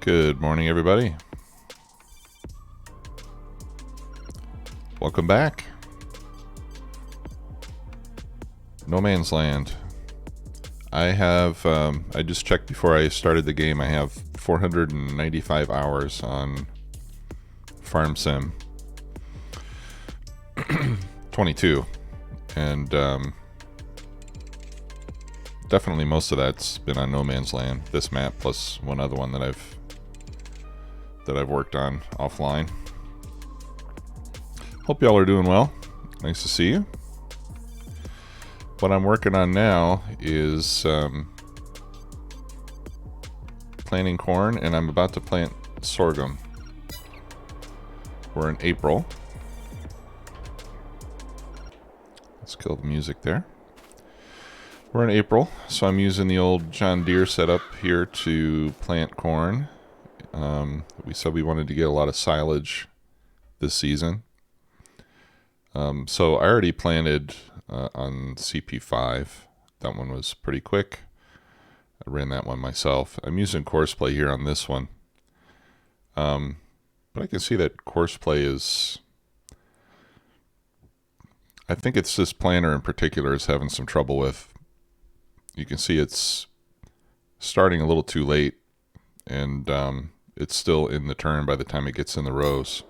Good morning, everybody. Welcome back. No Man's Land. I have, I just checked before I started the game, I have 495 hours on Farm Sim 22. And definitely most of that's been on No Man's Land. This map plus one other one that I've worked on offline. Hope y'all are doing well. Nice to see you. What I'm working on now is planting corn, and I'm about to plant sorghum. We're in April. Let's kill the music there. We're in April, so I'm using the old John Deere setup here to plant corn. We said we wanted to get a lot of silage this season. So I already planted on CP5. That one was pretty quick. I ran that one myself. I'm using Courseplay here on this one. But I can see that Courseplay is... I think it's this planter in particular is having some trouble with. You can see it's starting a little too late, and it's still in the turn by the time it gets in the rows.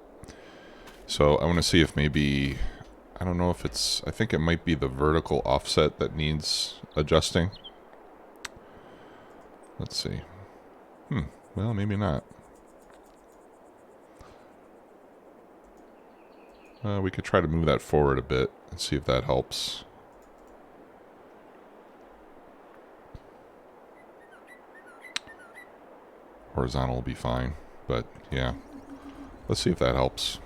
So I want to see if maybe, I don't know if it's, I think it might be the vertical offset that needs adjusting. Let's see. Well, maybe not. We could try to move that forward a bit and see if that helps. Horizontal will be fine, but yeah. Let's see if that helps.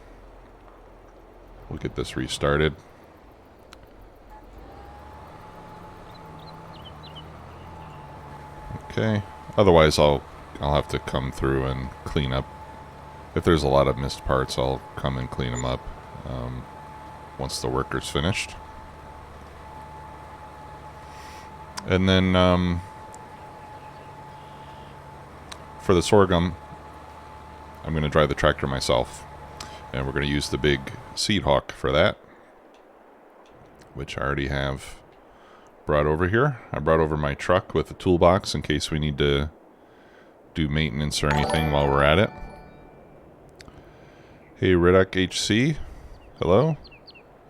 We'll get this restarted. Okay. Otherwise, I'll have to come through and clean up. If there's a lot of missed parts, I'll come and clean them up once the worker's finished. And then for the sorghum, I'm going to drive the tractor myself. And we're going to use the big seed hawk for that, which I already have brought over here. I brought over my truck with a toolbox in case we need to do maintenance or anything while we're at it. Hey, Riddock HC. Hello.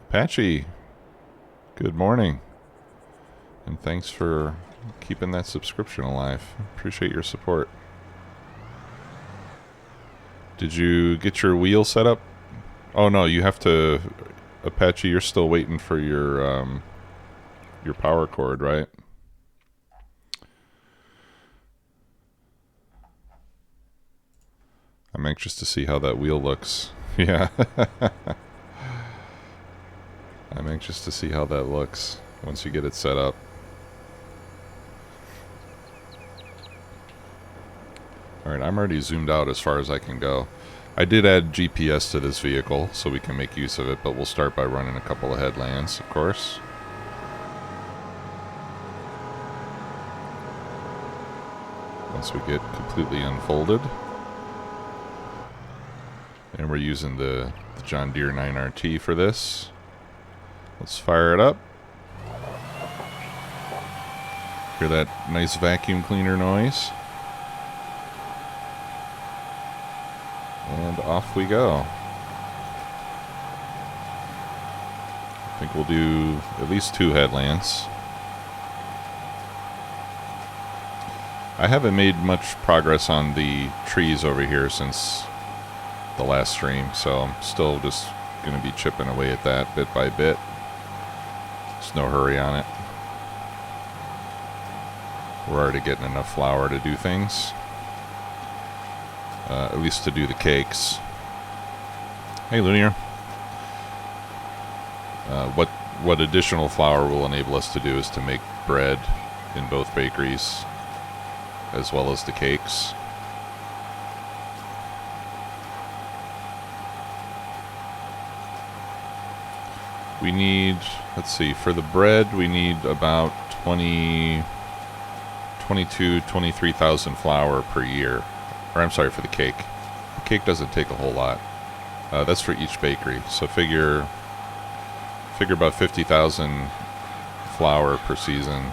Apache. Good morning. And thanks for keeping that subscription alive. Appreciate your support. Did you get your wheel set up? Oh no, you have to, Apache, you're still waiting for your power cord, right? I'm anxious to see how that wheel looks. Yeah. I'm anxious to see how that looks once you get it set up. Alright, I'm already zoomed out as far as I can go. I did add GPS to this vehicle so we can make use of it, but we'll start by running a couple of headlands, of course. Once we get completely unfolded. And we're using the John Deere 9RT for this. Let's fire it up. Hear that nice vacuum cleaner noise? And off we go. I think we'll do at least 2 headlands. I haven't made much progress on the trees over here since the last stream, so I'm still just going to be chipping away at that bit by bit. There's no hurry on it. We're already getting enough flour to do things. At least to do the cakes. Hey, Lunier. What additional flour will enable us to do is to make bread in both bakeries, as well as the cakes. We need, let's see, for the bread we need about 23,000 flour per year. or I'm sorry, for the cake. The cake doesn't take a whole lot. That's for each bakery. So figure about 50,000 flour per season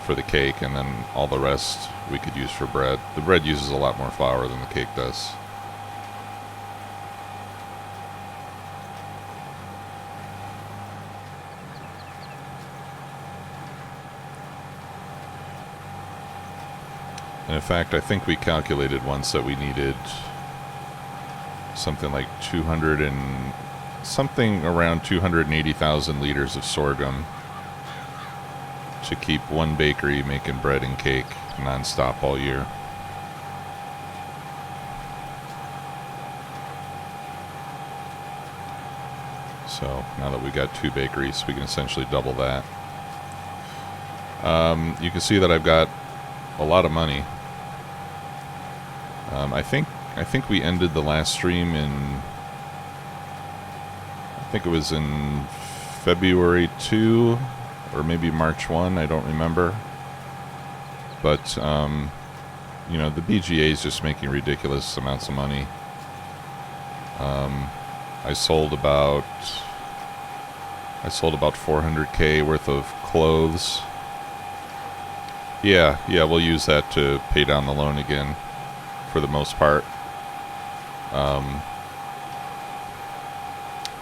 for the cake, and then all the rest we could use for bread. The bread uses a lot more flour than the cake does. And in fact, I think we calculated once that we needed something like around 280,000 liters of sorghum to keep one bakery making bread and cake non-stop all year. So now that we got 2 bakeries, we can essentially double that. You can see that I've got a lot of money. I think we ended the last stream in, I think it was in February 2 or maybe March 1, I don't remember. But, you know, the BGA is just making ridiculous amounts of money. I sold about 400K worth of clothes. Yeah, we'll use that to pay down the loan again, for the most part.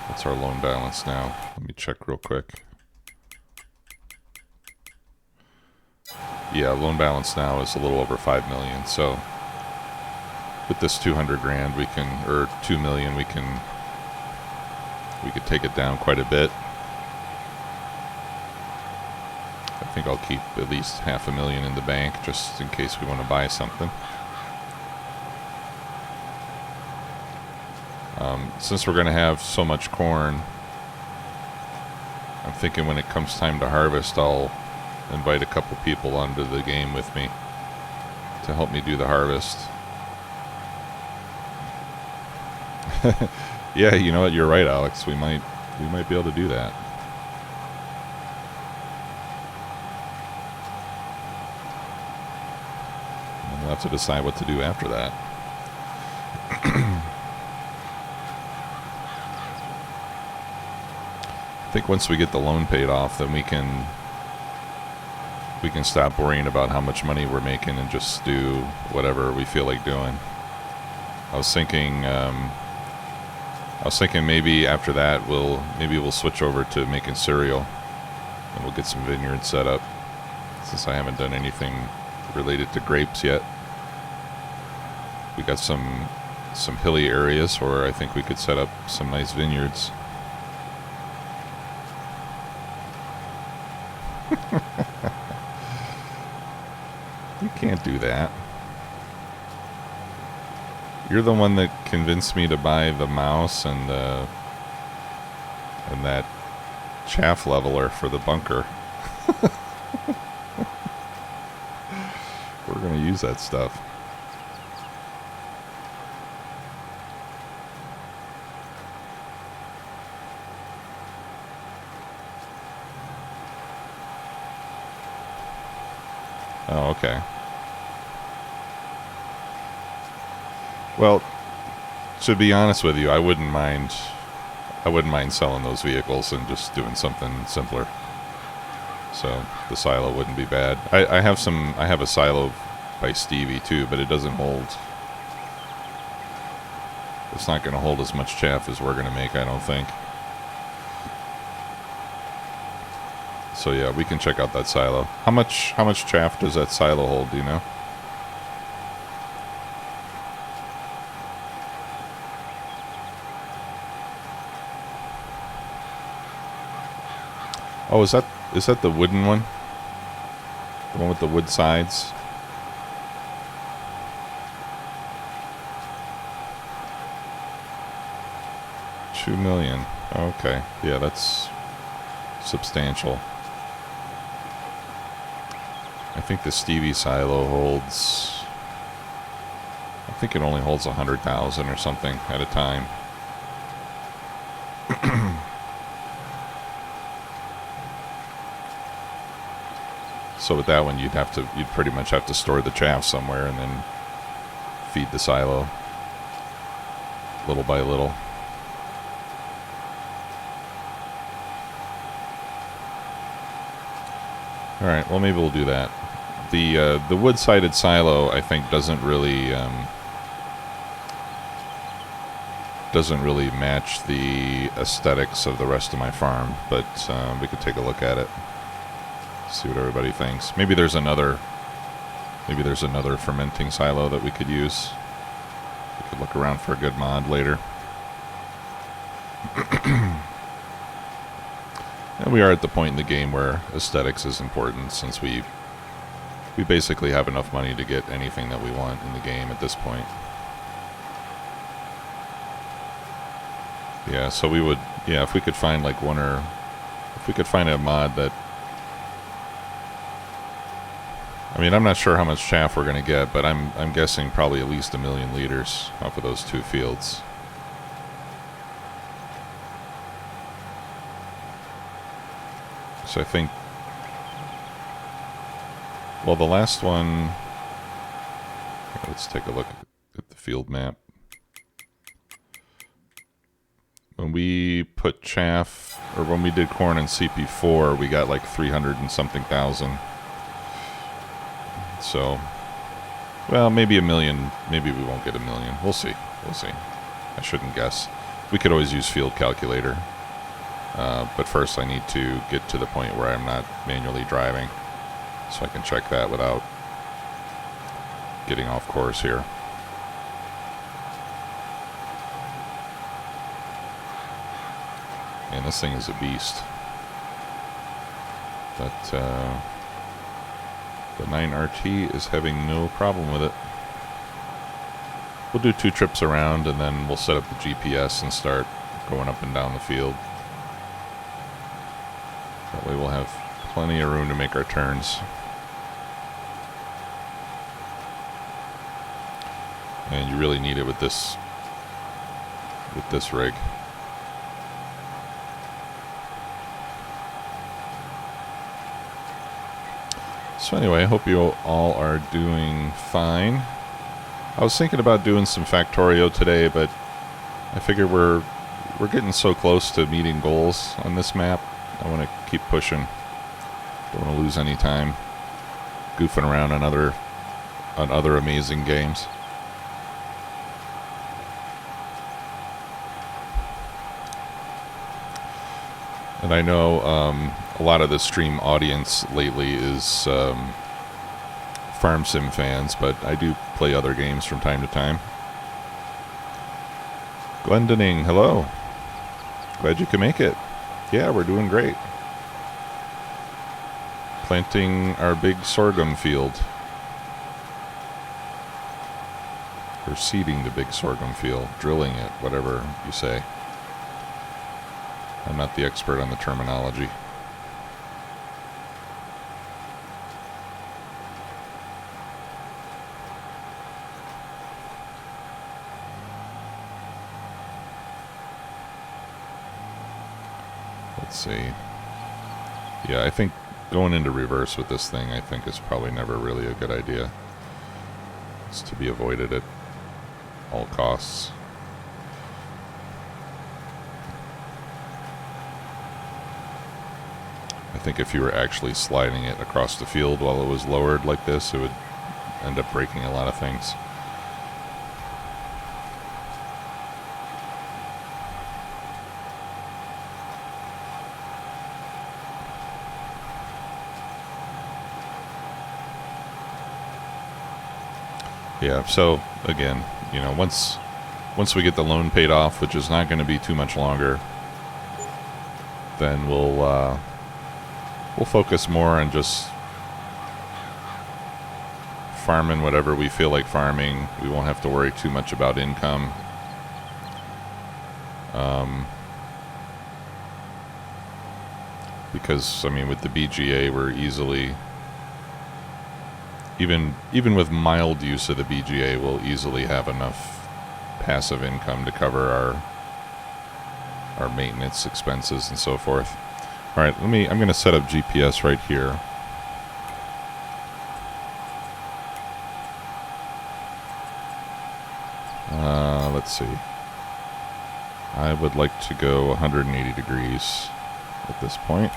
What's our loan balance now? Let me check real quick. Yeah, loan balance now is a little over 5 million. So with this 200 grand, we can, or 2 million, we could take it down quite a bit. I think I'll keep at least $500,000 in the bank just in case we want to buy something. Since we're going to have so much corn, I'm thinking when it comes time to harvest, I'll invite a couple people onto the game with me to help me do the harvest. Yeah, you know what? You're right, Alex. We might be able to do that. And we'll have to decide what to do after that. I think once we get the loan paid off, then we can stop worrying about how much money we're making and just do whatever we feel like doing. I was thinking maybe after that we'll switch over to making cereal, and we'll get some vineyards set up, since I haven't done anything related to grapes yet. We got some hilly areas where I think we could set up some nice vineyards. You can't do that. You're the one that convinced me to buy the mouse and that chaff leveler for the bunker. We're gonna use that stuff. Oh, okay. Well, to be honest with you, I wouldn't mind selling those vehicles and just doing something simpler. So the silo wouldn't be bad. I have a silo by Stevie too, but it doesn't hold. It's not going to hold as much chaff as we're going to make, I don't think. So yeah, we can check out that silo. How much chaff does that silo hold, do you know? Oh, is that the wooden one? The one with the wood sides? $2 million. Okay. Yeah, that's substantial. I think the Stevie silo holds, I think it only holds 100,000 or something at a time. So with that one, you'd pretty much have to store the chaff somewhere and then feed the silo little by little. All right, well, maybe we'll do that. The wood-sided silo, I think, doesn't really match the aesthetics of the rest of my farm, but we could take a look at it, see what everybody thinks. Maybe there's another fermenting silo that we could use. We could look around for a good mod later. And we are at the point in the game where aesthetics is important, since we basically have enough money to get anything that we want in the game at this point. Yeah, so we would, yeah, if we could find like if we could find a mod that, I mean, I'm not sure how much chaff we're going to get, but I'm guessing probably at least 1 million liters off of those 2 fields. So I think, well, the last one, let's take a look at the field map. When we put chaff, or when we did corn and CP4, we got like 300 and something thousand. So, well, maybe 1 million. Maybe we won't get 1 million. We'll see. We'll see. I shouldn't guess. We could always use field calculator. But first I need to get to the point where I'm not manually driving, so I can check that without getting off course here. And this thing is a beast. But the 9RT is having no problem with it. We'll do 2 trips around, and then we'll set up the GPS and start going up and down the field. That way we'll have plenty of room to make our turns. And you really need it with this rig. So anyway, I hope you all are doing fine. I was thinking about doing some Factorio today, but I figure we're getting so close to meeting goals on this map. I want to keep pushing. Don't want to lose any time goofing around on other amazing games. And I know a lot of the stream audience lately is Farm Sim fans, but I do play other games from time to time. Glendening, hello. Glad you can make it. Yeah, we're doing great. Planting our big sorghum field. Or seeding the big sorghum field, drilling it, whatever you say. I'm not the expert on the terminology. Let's see. Yeah, I think going into reverse with this thing, I think, is probably never really a good idea. It's to be avoided at all costs. I think if you were actually sliding it across the field while it was lowered like this, it would end up breaking a lot of things. Yeah, so again, you know, once we get the loan paid off, which is not going to be too much longer, then we'll focus more on just farming whatever we feel like farming. We won't have to worry too much about income. Because, I mean, with the BGA, we're easily, even with mild use of the BGA, we'll easily have enough passive income to cover our maintenance expenses and so forth. All right, I'm going to set up GPS right here. Let's see. I would like to go 180 degrees at this point.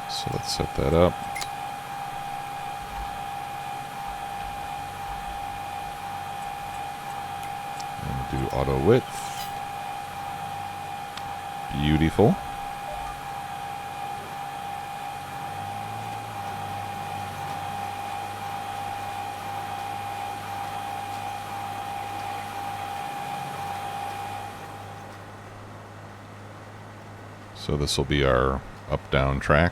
So let's set that up. And do auto width. Beautiful. So this will be our up-down track.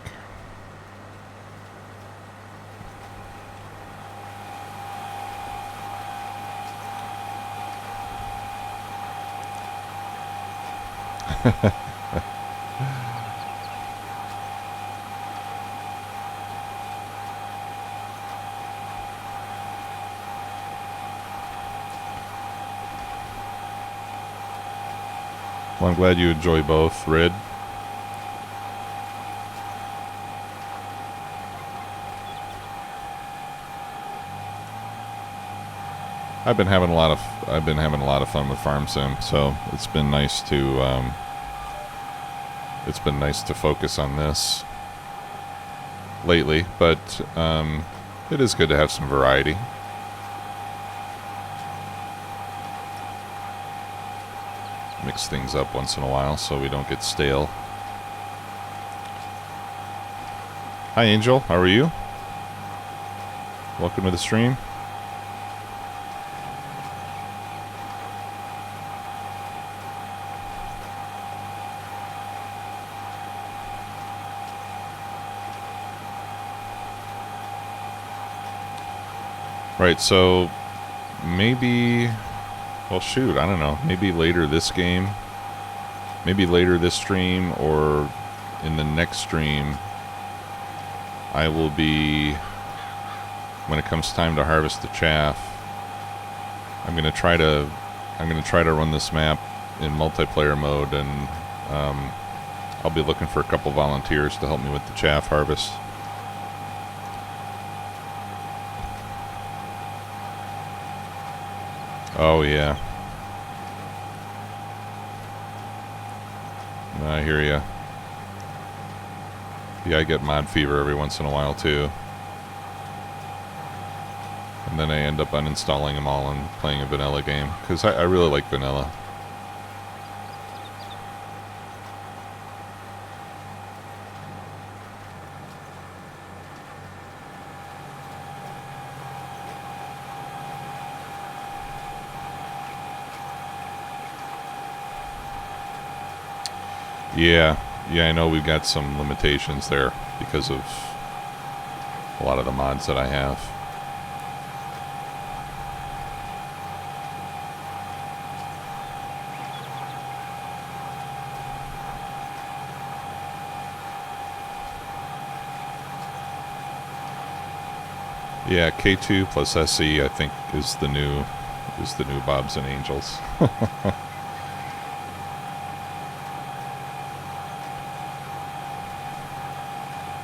Well, I'm glad you enjoy both, Red. I've been having a lot of fun with Farm Sim, so it's been nice to focus on this lately, but it is good to have some variety. Mix things up once in a while so we don't get stale. Hi Angel, how are you? Welcome to the stream. Right, so maybe, well shoot, I don't know, maybe later this game, maybe later this stream, or in the next stream, I will be, when it comes time to harvest the chaff, I'm gonna try to run this map in multiplayer mode, and I'll be looking for a couple volunteers to help me with the chaff harvest. Oh yeah, I hear ya. Yeah, I get mod fever every once in a while too, and then I end up uninstalling them all and playing a vanilla game because I really like vanilla. Yeah, I know we've got some limitations there because of a lot of the mods that I have. Yeah, K2 plus SE I think is the new Bobs and Angels.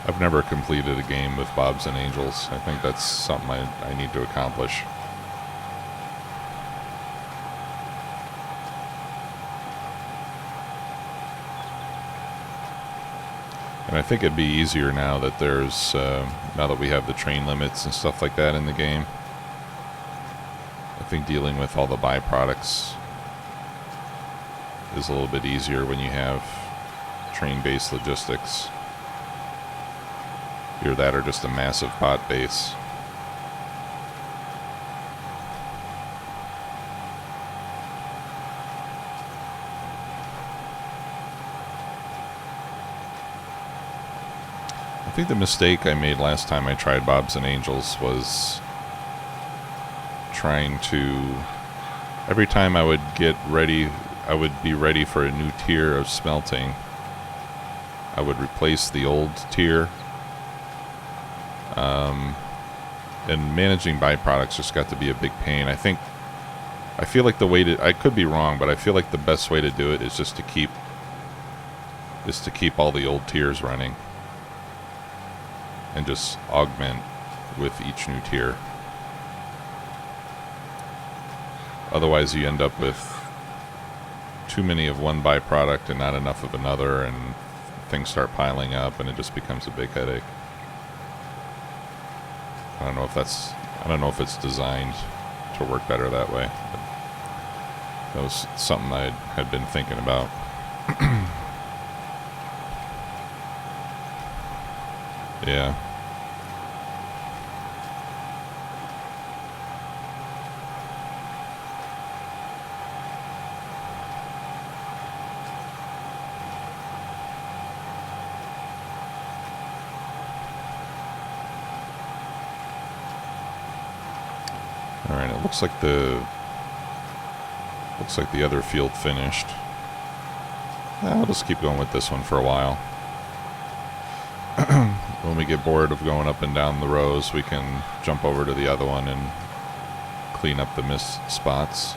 I've never completed a game with Bobs and Angels. I think that's something I need to accomplish. And I think it'd be easier now that there's, now that we have the train limits and stuff like that in the game. I think dealing with all the byproducts is a little bit easier when you have train-based logistics. Either that or just a massive bot base. I think the mistake I made last time I tried Bobs and Angels was trying to... Every time I would get ready, I would be ready for a new tier of smelting, I would replace the old tier. And managing byproducts just got to be a big pain. I feel like the way to, I could be wrong, but I feel like the best way to do it is just to keep all the old tiers running and just augment with each new tier. Otherwise, you end up with too many of one byproduct and not enough of another, and things start piling up, and it just becomes a big headache. I don't know if it's designed to work better that way. But that was something I had been thinking about. Yeah. All right, it looks like the other field finished. I'll just keep going with this one for a while. When we get bored of going up and down the rows, we can jump over to the other one and clean up the missed spots.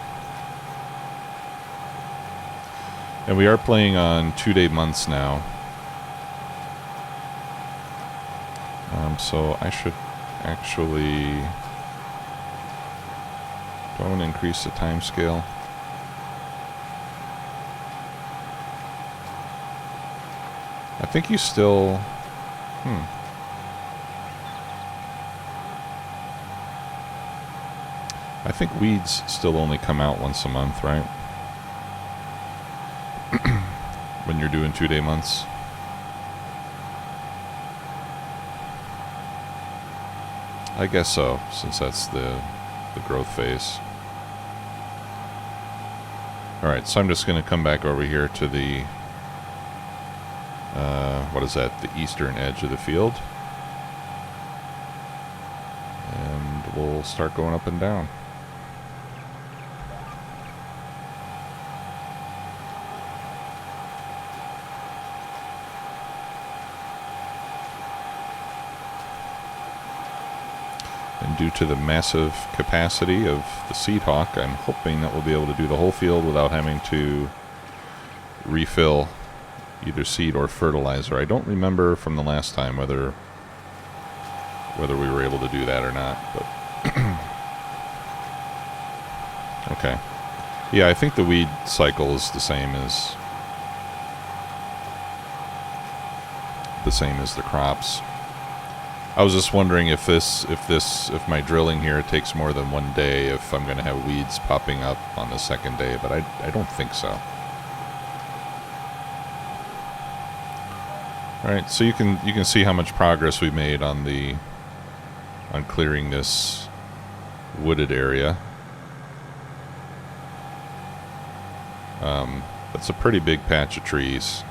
And we are playing on 2-day months now. So I should actually... Do I want to increase the time scale? I think you still... I think weeds still only come out once a month, right? When you're doing 2-day months. I guess so, since that's the growth phase. Alright, so I'm just going to come back over here to the... what is that? The eastern edge of the field. And we'll start going up and down. And due to the massive capacity of the Seed Hawk, I'm hoping that we'll be able to do the whole field without having to refill either seed or fertilizer. I don't remember from the last time whether we were able to do that or not, but okay. Yeah, I think the weed cycle is the same as the crops. I was just wondering if my drilling here takes more than 1 day, if I'm going to have weeds popping up on the second day, but I don't think so. All right, so you can see how much progress we made on clearing this wooded area. That's a pretty big patch of trees.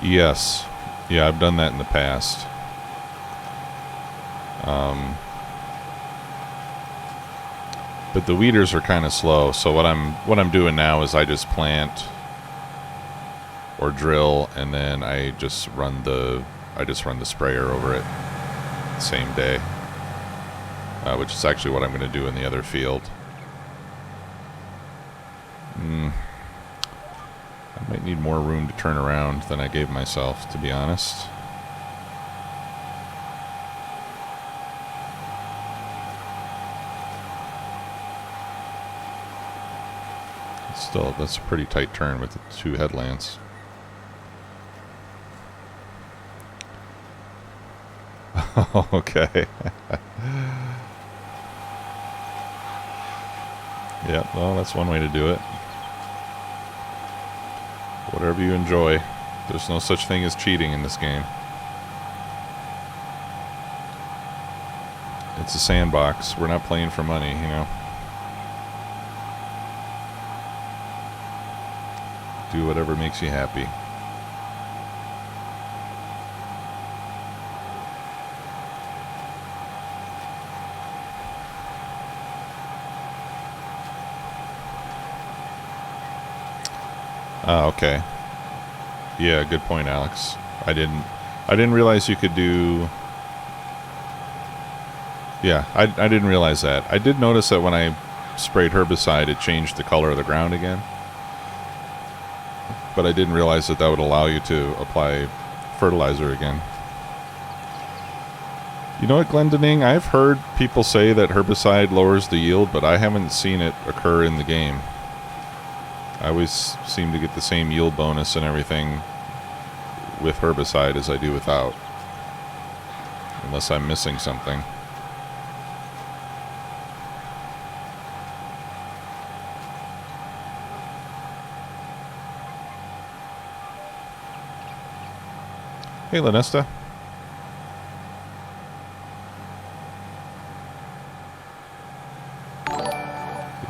Yes. Yeah, I've done that in the past. But the weeders are kind of slow, so what I'm doing now is I just plant or drill, and then I just run the sprayer over it same day, which is actually what I'm going to do in the other field. I might need more room to turn around than I gave myself, to be honest. Still, that's a pretty tight turn with the 2 headlands. Okay. Yeah, well, that's one way to do it. Whatever you enjoy. There's no such thing as cheating in this game. It's a sandbox. We're not playing for money, you know. Do whatever makes you happy. Ah, okay. Yeah, good point, Alex. I didn't realize you could do Yeah, I didn't realize that. I did notice that when I sprayed herbicide, it changed the color of the ground again. But I didn't realize that that would allow you to apply fertilizer again. You know what, Glendinning? I've heard people say that herbicide lowers the yield, but I haven't seen it occur in the game. I always seem to get the same yield bonus and everything with herbicide as I do without. Unless I'm missing something. Hey, Lanesta.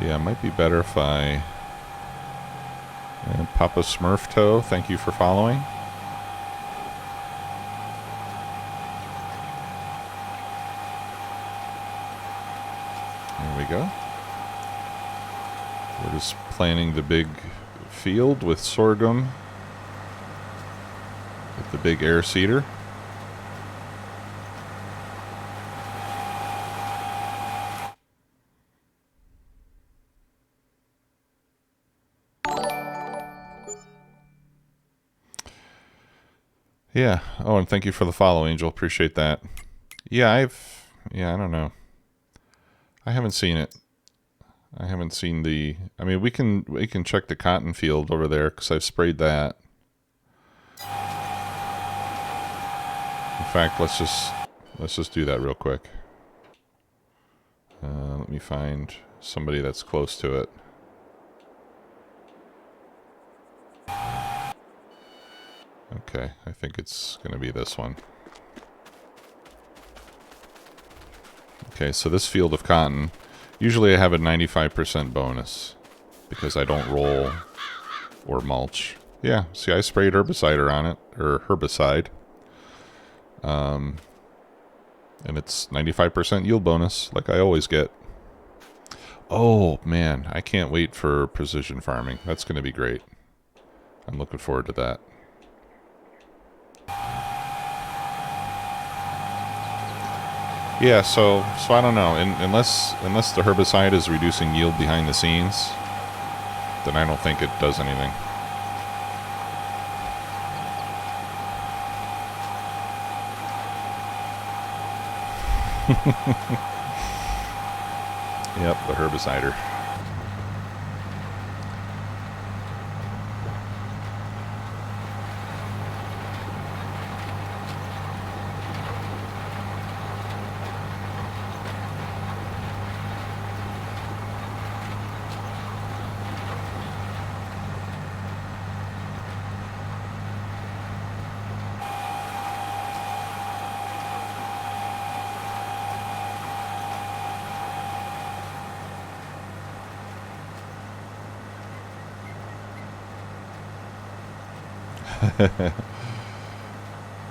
Yeah, it might be better if I... And Papa Smurf Toe, thank you for following. There we go. We're just planting the big field with sorghum. With the big air seeder. Yeah. Oh, and thank you for the follow, Angel. Appreciate that. Yeah, I don't know. I haven't seen it. I haven't seen the... I mean, we can check the cotton field over there because I've sprayed that. In fact, let's just do that real quick. Let me find somebody that's close to it. Okay, I think it's going to be this one. Okay, so this field of cotton, usually I have a 95% bonus because I don't roll or mulch. Yeah, see, I sprayed herbicide on it, or herbicide. And it's 95% yield bonus, like I always get. Oh, man, I can't wait for precision farming. That's going to be great. I'm looking forward to that. Yeah, so I don't know. Unless the herbicide is reducing yield behind the scenes, then I don't think it does anything. Yep, the herbicider.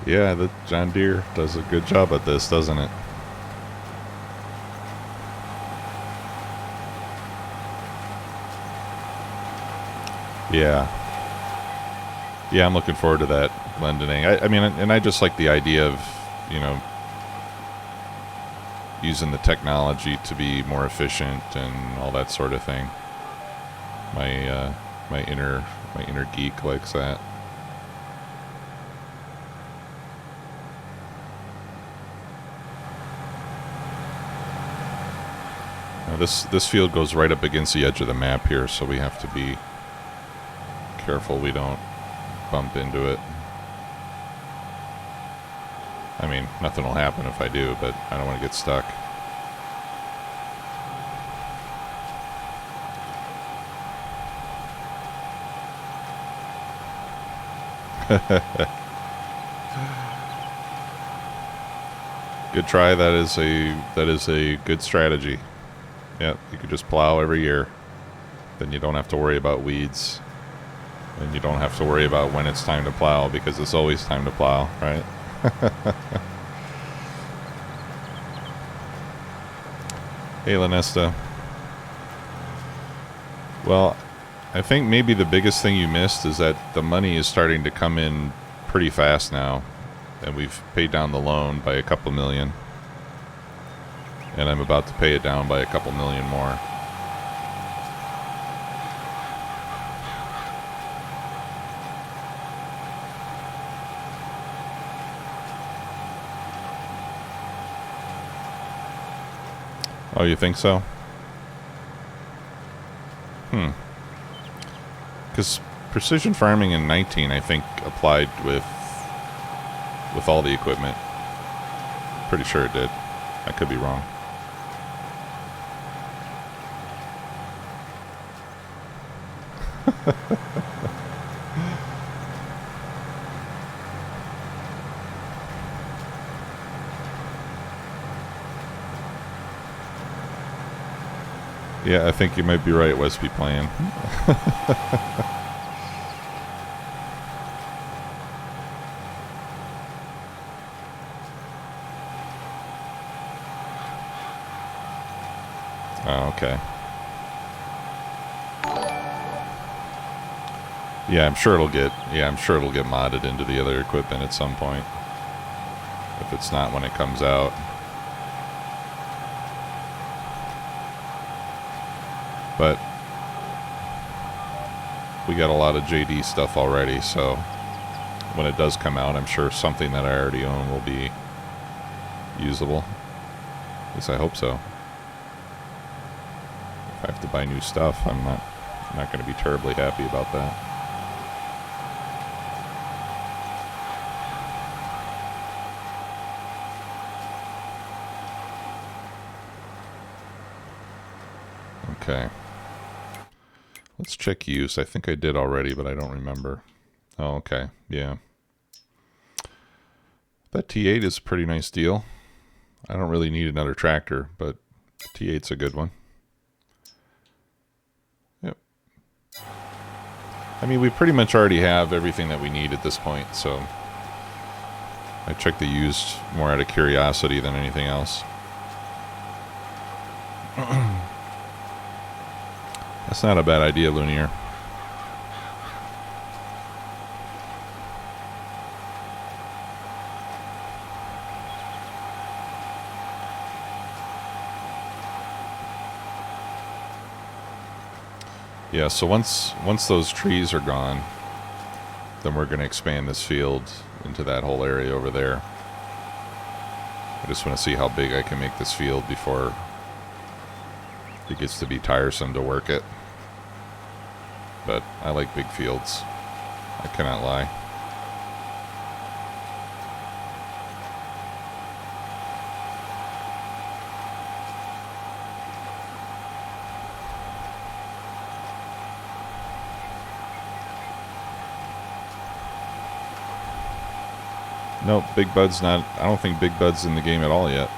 Yeah, the John Deere does a good job at this, doesn't it? Yeah. Yeah, I'm looking forward to that, Glendening. I mean, and I just like the idea of, you know, using the technology to be more efficient and all that sort of thing. My inner geek likes that. Now this field goes right up against the edge of the map here, so we have to be careful we don't bump into it. I mean, nothing will happen if I do, but I don't want to get stuck. Good try. That is a good strategy. Yep, you could just plow every year. Then you don't have to worry about weeds. And you don't have to worry about when it's time to plow, because it's always time to plow, right? Hey, Lanesta. Well, I think maybe the biggest thing you missed is that the money is starting to come in pretty fast now. And we've paid down the loan by a couple million. And I'm about to pay it down by a couple million more. Oh, you think so? Because precision farming in 19, I think, applied with all the equipment. Pretty sure it did. I could be wrong. Yeah, I think you might be right, Westby Plan. Oh, okay. Yeah, I'm sure it'll get modded into the other equipment at some point. If it's not when it comes out. But we got a lot of JD stuff already, so when it does come out, I'm sure something that I already own will be usable. At least I hope so. If I have to buy new stuff, I'm not going to be terribly happy about that. Okay. Let's check use. I think I did already, but I don't remember. Oh, okay. Yeah. That T8 is a pretty nice deal. I don't really need another tractor, but T8's a good one. Yep. I mean, we pretty much already have everything that we need at this point, so I checked the used more out of curiosity than anything else. That's not a bad idea, Lunier. Yeah, so once those trees are gone, then we're going to expand this field into that whole area over there. I just want to see how big I can make this field before it gets to be tiresome to work it. But I like big fields. I cannot lie. Nope, Big Bud's not. I don't think Big Bud's in the game at all yet.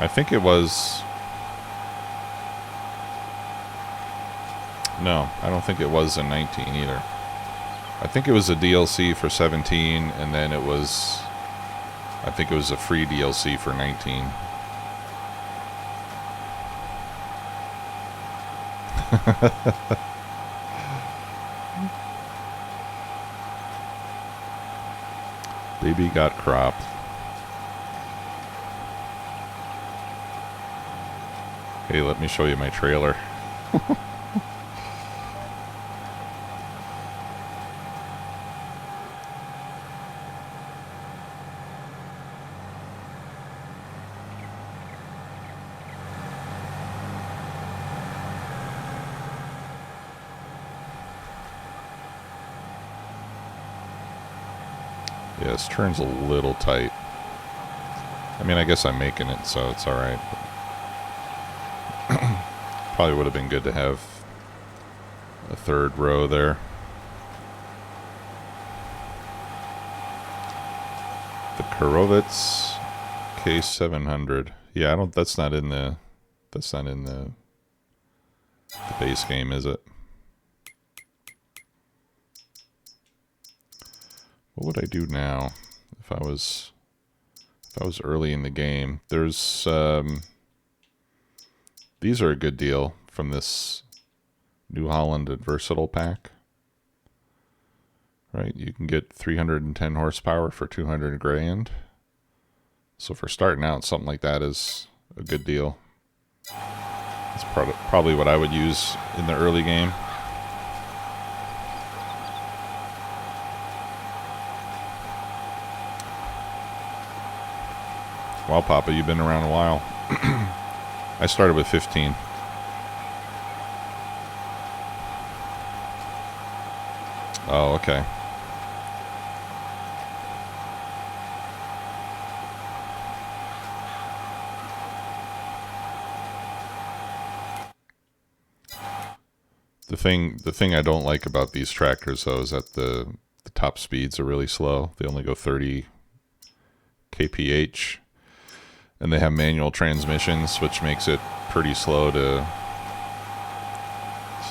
I think it was. No, I don't think it was in 19 either. I think it was a DLC for 17, and then it was. I think it was a free DLC for 19. Baby got cropped. Hey, let me show you my trailer. Yeah, this turn's a little tight. I mean, I guess I'm making it, so it's alright. Probably would have been good to have a third row there. The Kurovitz K700. Yeah, I don't. That's not in the base game, is it? What would I do now if I was early in the game? There's these are a good deal from this New Holland and Versatile pack. right? You can get 310 horsepower for 200 grand. So for starting out, something like that is a good deal. That's probably what I would use in the early game. Wow, Papa, you've been around a while. I started with 15. Oh, okay. The thing I don't like about these tractors, though, is that the top speeds are really slow. They only go 30 kph, and they have manual transmissions, which makes it pretty slow to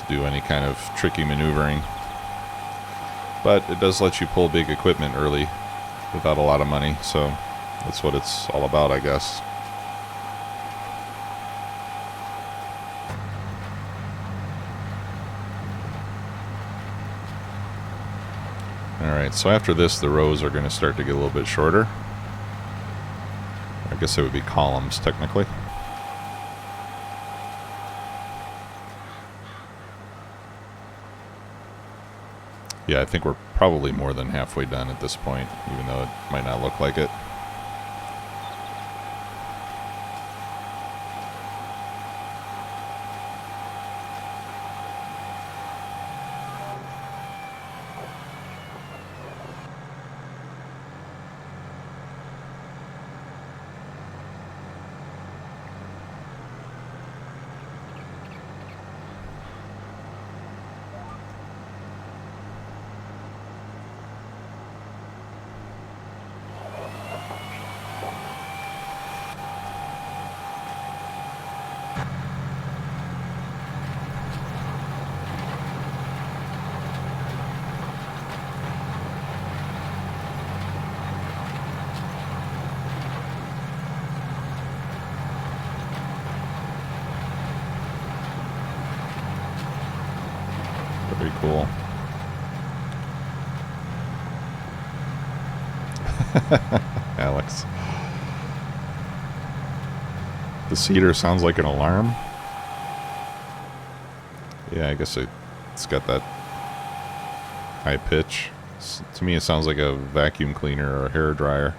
do any kind of tricky maneuvering. But it does let you pull big equipment early without a lot of money, so that's what it's all about, I guess. Alright, so after this, the rows are going to start to get a little bit shorter. I guess it would be columns, technically. Yeah, I think we're probably more than halfway done at this point, even though it might not look like it. Very cool. Alex. The cedar sounds like an alarm. Yeah, I guess it's got that high pitch. To me, it sounds like a vacuum cleaner or a hair dryer.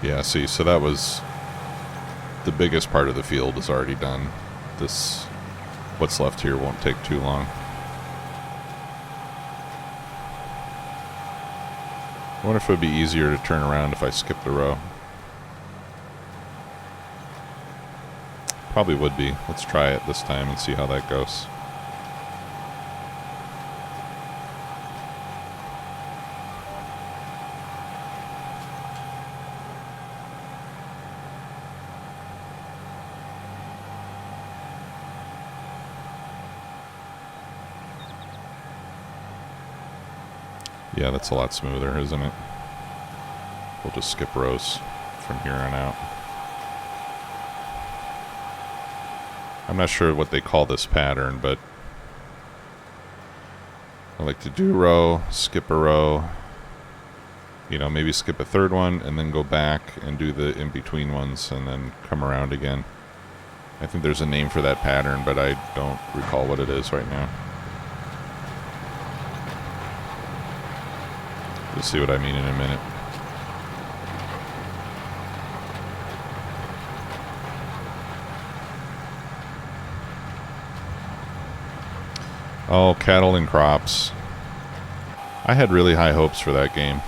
Yeah, see, so that was the biggest part of the field is already done. What's left here won't take too long. I wonder if it would be easier to turn around if I skipped a row. Probably would be. Let's try it this time and see how that goes. Yeah, that's a lot smoother, isn't it? We'll just skip rows from here on out. I'm not sure what they call this pattern, but I like to do a row, skip a row, you know, maybe skip a third one, and then go back and do the in-between ones, and then come around again. I think there's a name for that pattern, but I don't recall what it is right now. You'll see what I mean in a minute. Oh, cattle and crops. I had really high hopes for that game.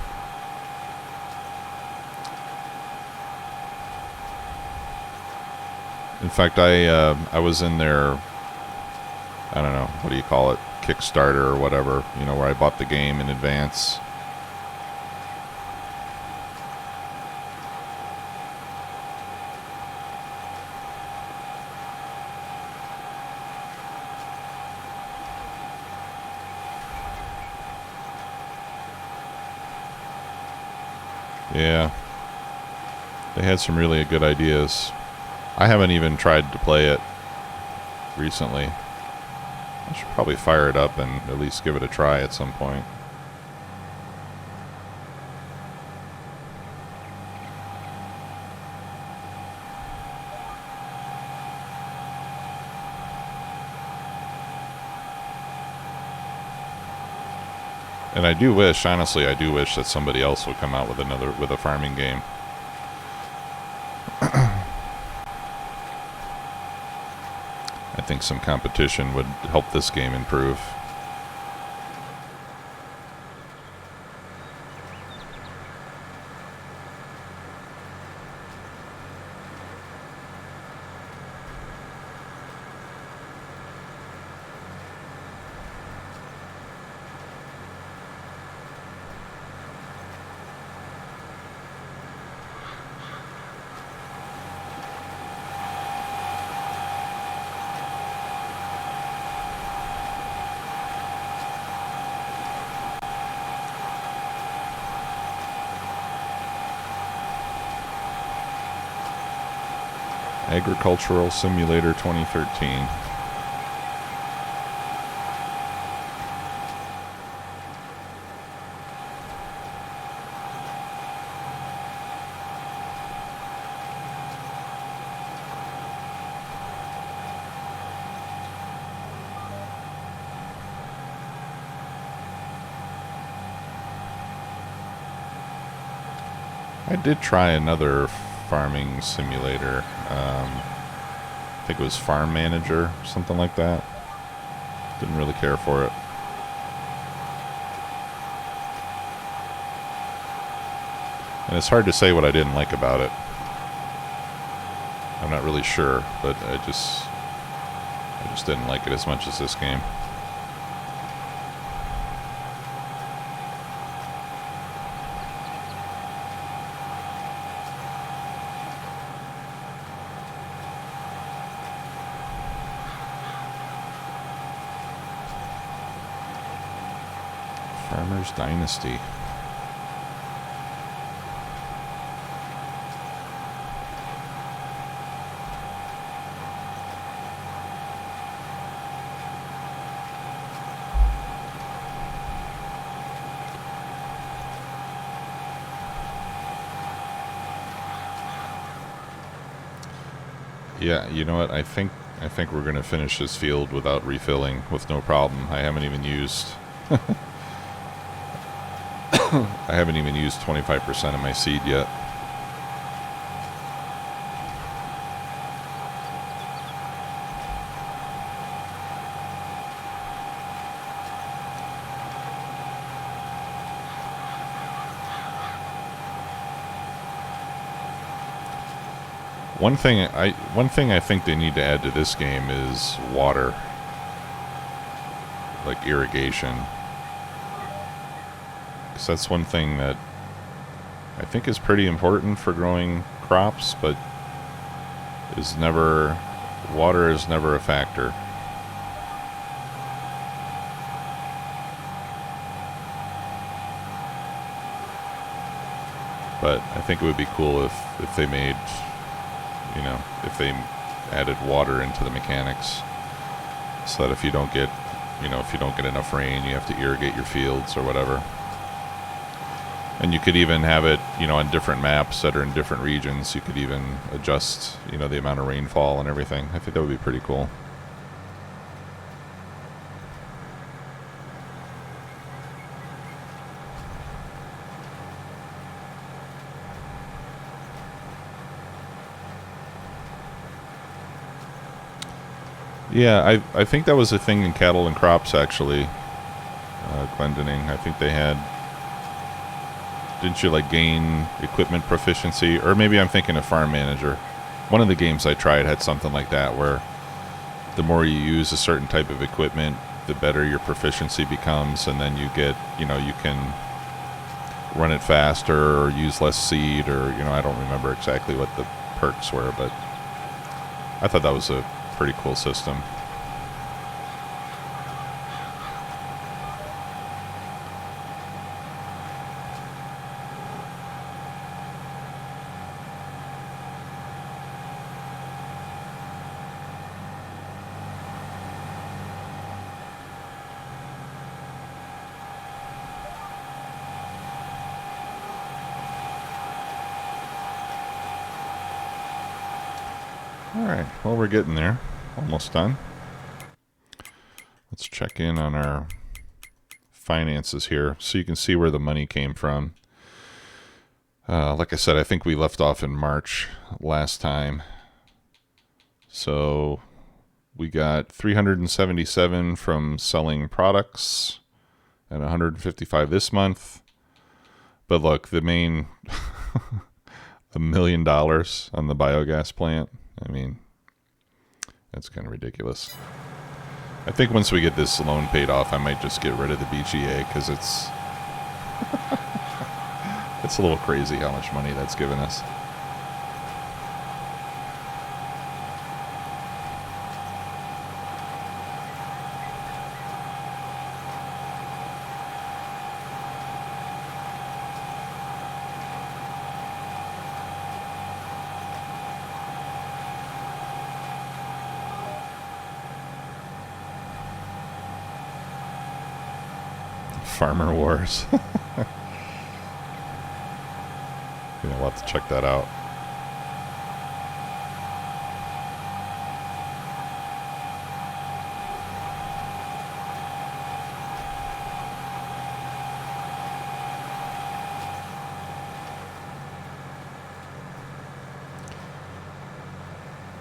In fact, I was in their I don't know, what do you call it, Kickstarter or whatever, you know, where I bought the game in advance. Yeah, they had some really good ideas. I haven't even tried to play it recently. I should probably fire it up and at least give it a try at some point. And I do wish, honestly, I do wish that somebody else would come out with with a farming game. I think some competition would help this game improve. Agricultural Simulator 2013. I did try another farming simulator. I think it was Farm Manager, something like that. Didn't really care for it. And it's hard to say what I didn't like about it. I'm not really sure, but I just didn't like it as much as this game. Farmer's Dynasty. Yeah, you know what? I think we're going to finish this field without refilling with no problem. I haven't even used 25% of my seed yet. One thing I think they need to add to this game is water, like irrigation. Because that's one thing that I think is pretty important for growing crops, but water is never a factor. But I think it would be cool if they made, you know, if they added water into the mechanics, so that if you don't get enough rain, you have to irrigate your fields or whatever. And you could even have it, you know, on different maps that are in different regions. You could even adjust, you know, the amount of rainfall and everything. I think that would be pretty cool. Yeah, I think that was a thing in Cattle and Crops, actually. Glendening. I think they had... Didn't you, like, gain equipment proficiency? Or maybe I'm thinking of Farm Manager. One of the games I tried had something like that, where the more you use a certain type of equipment, the better your proficiency becomes, and then you get, you can run it faster or use less seed, or, I don't remember exactly what the perks were, but I thought that was a pretty cool system. Alright, well, we're getting there. Almost done. Let's check in on our finances here so you can see where the money came from. Like I said, I think we left off in March last time. So we got 377 from selling products and 155 this month. But look, the main $1 million on the biogas plant. I mean, that's kind of ridiculous. I think once we get this loan paid off, I might just get rid of the BGA, because it's it's a little crazy how much money that's given us. Farmer Wars. We'll have to check that out.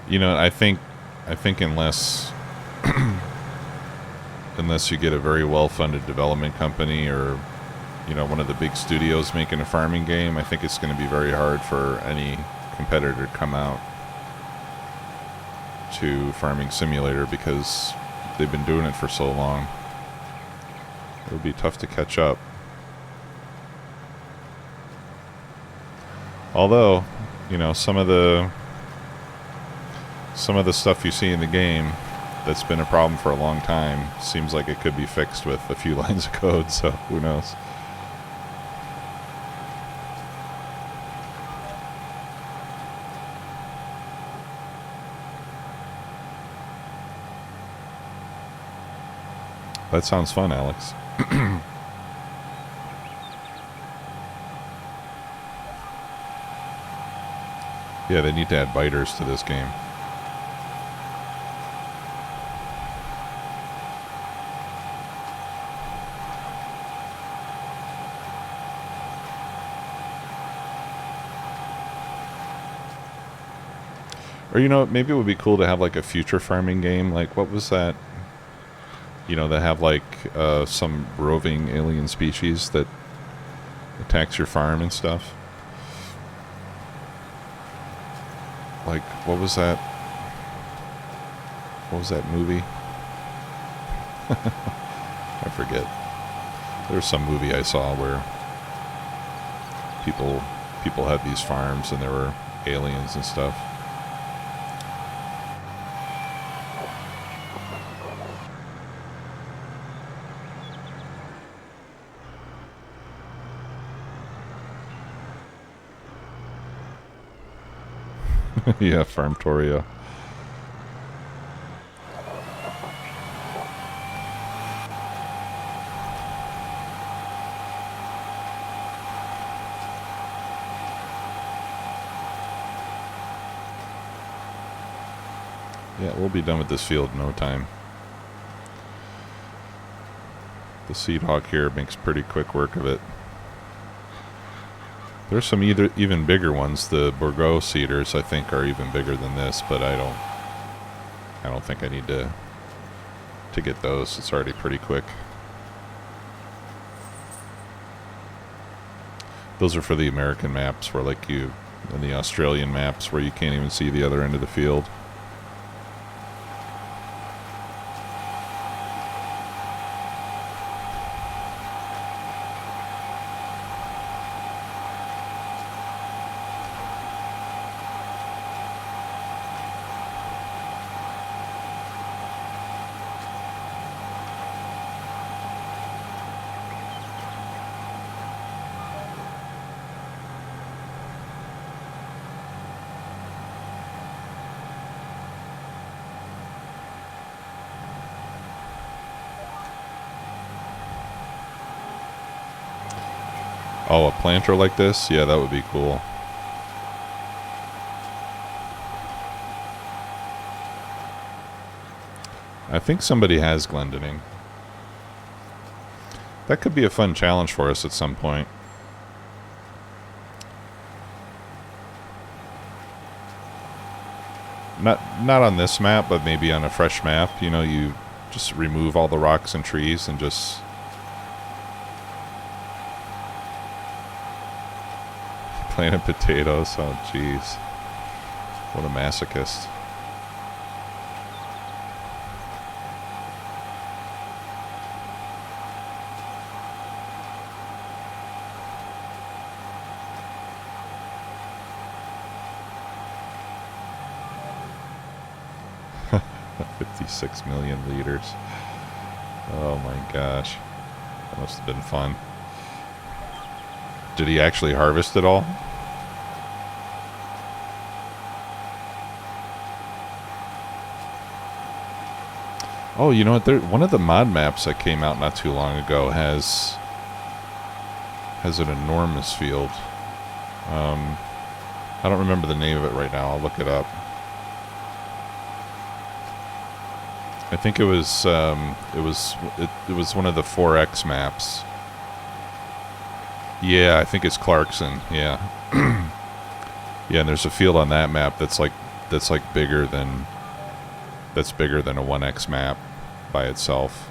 I think unless unless you get a very well-funded development company, or one of the big studios making a farming game, I think it's going to be very hard for any competitor to come out to Farming Simulator, because they've been doing it for so long. It would be tough to catch up. Although, some of the stuff you see in the game that's been a problem for a long time seems like it could be fixed with a few lines of code, so who knows. That sounds fun, Alex. Yeah, they need to add biters to this game. Or, maybe it would be cool to have like a future farming game. Like, what was that? That have like some roving alien species that attacks your farm and stuff. Like, what was that? What was that movie? I forget. There was some movie I saw where people had these farms and there were aliens and stuff. Yeah, Farmtoria. Yeah, we'll be done with this field in no time. The Seed Hawk here makes pretty quick work of it. There's some even bigger ones. The Bourgeois seeders, I think, are even bigger than this, but I don't think I need to get those. It's already pretty quick. Those are for the American maps, where like and the Australian maps where you can't even see the other end of the field. Oh, a planter like this? Yeah, that would be cool. I think somebody has Glendening. That could be a fun challenge for us at some point. Not on this map, but maybe on a fresh map. You know, you just remove all the rocks and trees and just... planted potatoes. Oh, jeez. What a masochist. $56 million liters. Oh my gosh. That must have been fun. Did he actually harvest it all? Oh, you know what? One of the mod maps that came out not too long ago has an enormous field. I don't remember the name of it right now. I'll look it up. I think it was one of the 4X maps. Yeah, I think it's Clarkson. Yeah, yeah. And there's a field on that map that's bigger than a 1X map by itself.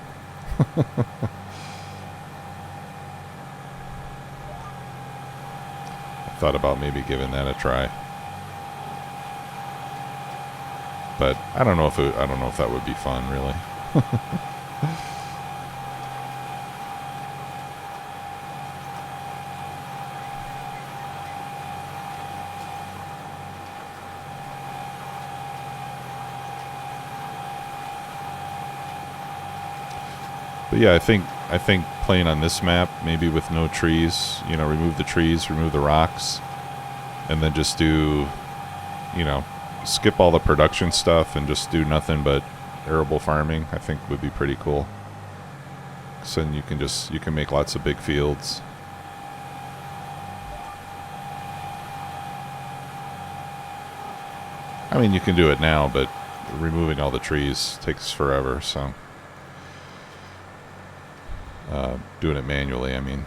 I thought about maybe giving that a try, but I don't know if that would be fun, really. But yeah, I think playing on this map, maybe with no trees, you know, remove the trees, remove the rocks, and then just do, you know, skip all the production stuff and just do nothing but arable farming, I think would be pretty cool. So then you can make lots of big fields. I mean, you can do it now, but removing all the trees takes forever, so doing it manually, I mean.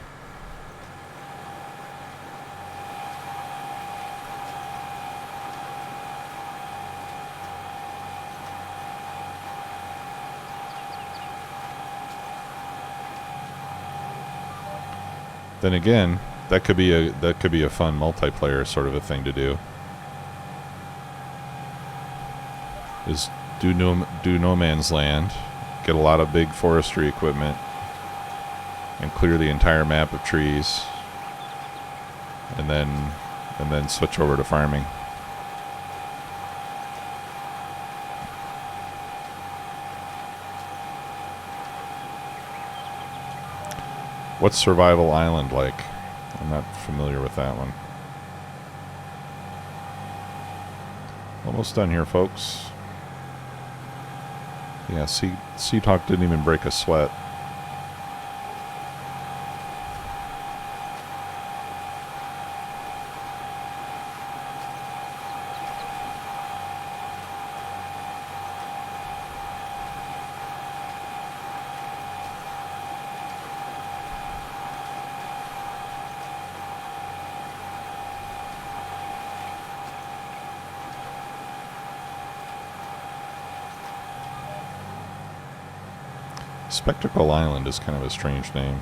Then again, that could be a fun multiplayer sort of a thing to do. Is do no man's land, get a lot of big forestry equipment, and clear the entire map of trees, and then switch over to farming. What's Survival Island like? I'm not familiar with that one. Almost done here, folks. Yeah, Sea Talk didn't even break a sweat. Spectacle Island is kind of a strange name.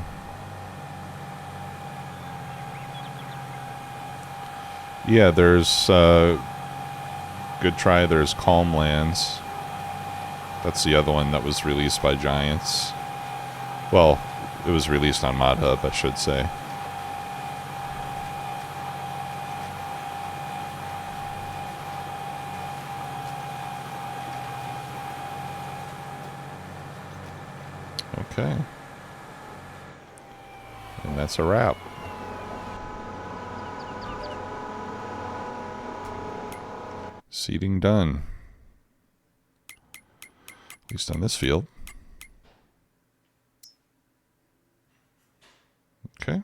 Yeah, there's good try. There's Calm Lands. That's the other one that was released by Giants. Well, it was released on Mod Hub, I should say. Okay. And that's a wrap. Seeding done. At least on this field. Okay.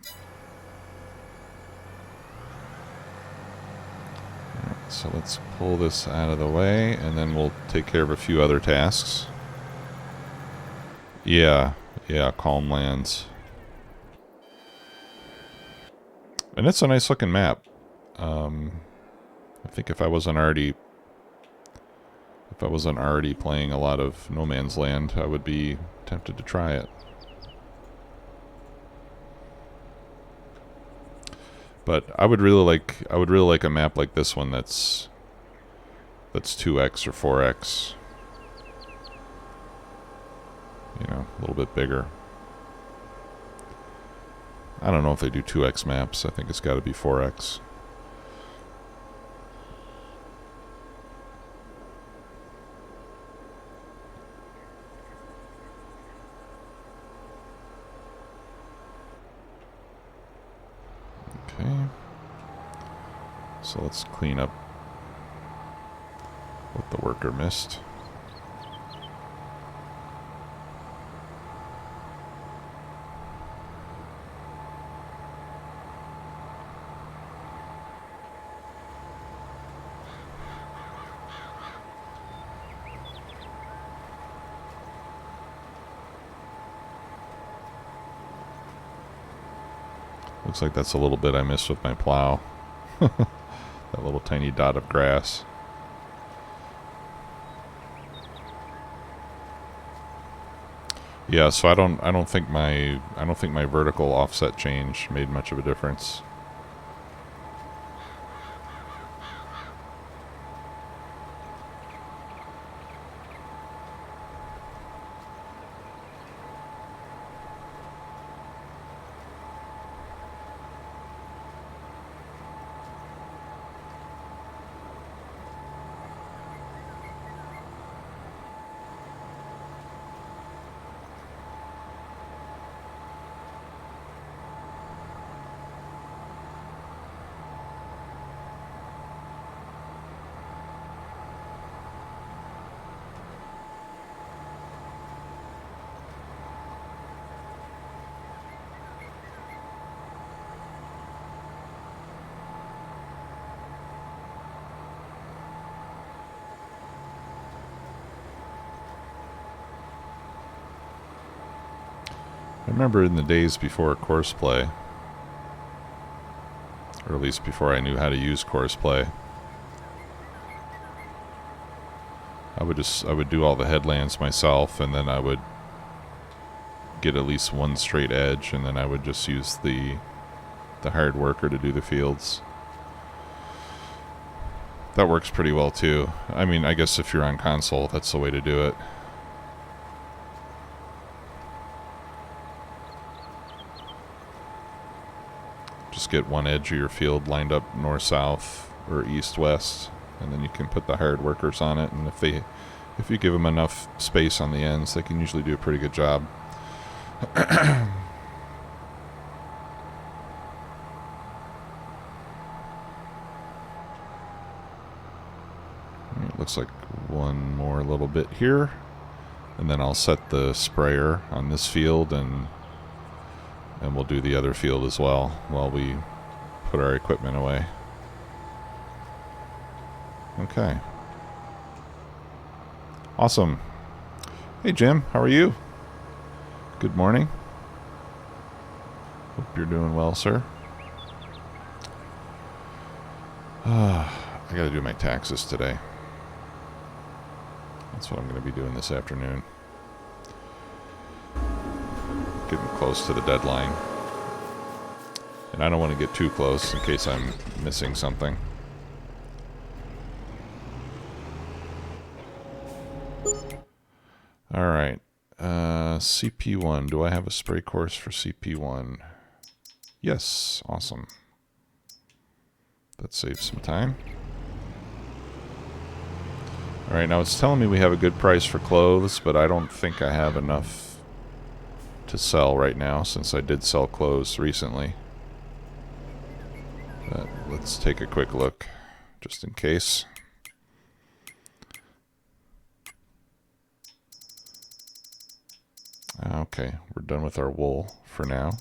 So let's pull this out of the way, and then we'll take care of a few other tasks. Yeah, Calm Lands. And it's a nice looking map. I think if I wasn't already playing a lot of No Man's Land, I would be tempted to try it. But I would really like a map like this one that's 2x or 4x. You know, a little bit bigger. I don't know if they do 2x maps. I think it's got to be 4x. Okay. So let's clean up what the worker missed. Looks like that's a little bit I missed with my plow. That little tiny dot of grass. Yeah, so I don't think my vertical offset change made much of a difference. I remember in the days before Courseplay, or at least before I knew how to use Courseplay, I would do all the headlands myself, and then I would get at least one straight edge, and then I would just use the hired worker to do the fields. That works pretty well too. I mean, I guess if you're on console, that's the way to do it. Just get one edge of your field lined up north-south or east-west, and then you can put the hired workers on it, and if you give them enough space on the ends, they can usually do a pretty good job. It looks like one more little bit here, and then I'll set the sprayer on this field, and we'll do the other field as well while we put our equipment away. Okay. Awesome. Hey Jim, how are you? Good morning. Hope you're doing well, sir. I gotta do my taxes today. That's what I'm going to be doing this afternoon. Getting close to the deadline. And I don't want to get too close in case I'm missing something. Alright. CP1. Do I have a spray course for CP1? Yes. Awesome. That saves some time. Alright, now it's telling me we have a good price for clothes, but I don't think I have enough to sell right now, since I did sell clothes recently. But let's take a quick look, just in case. Okay, we're done with our wool for now.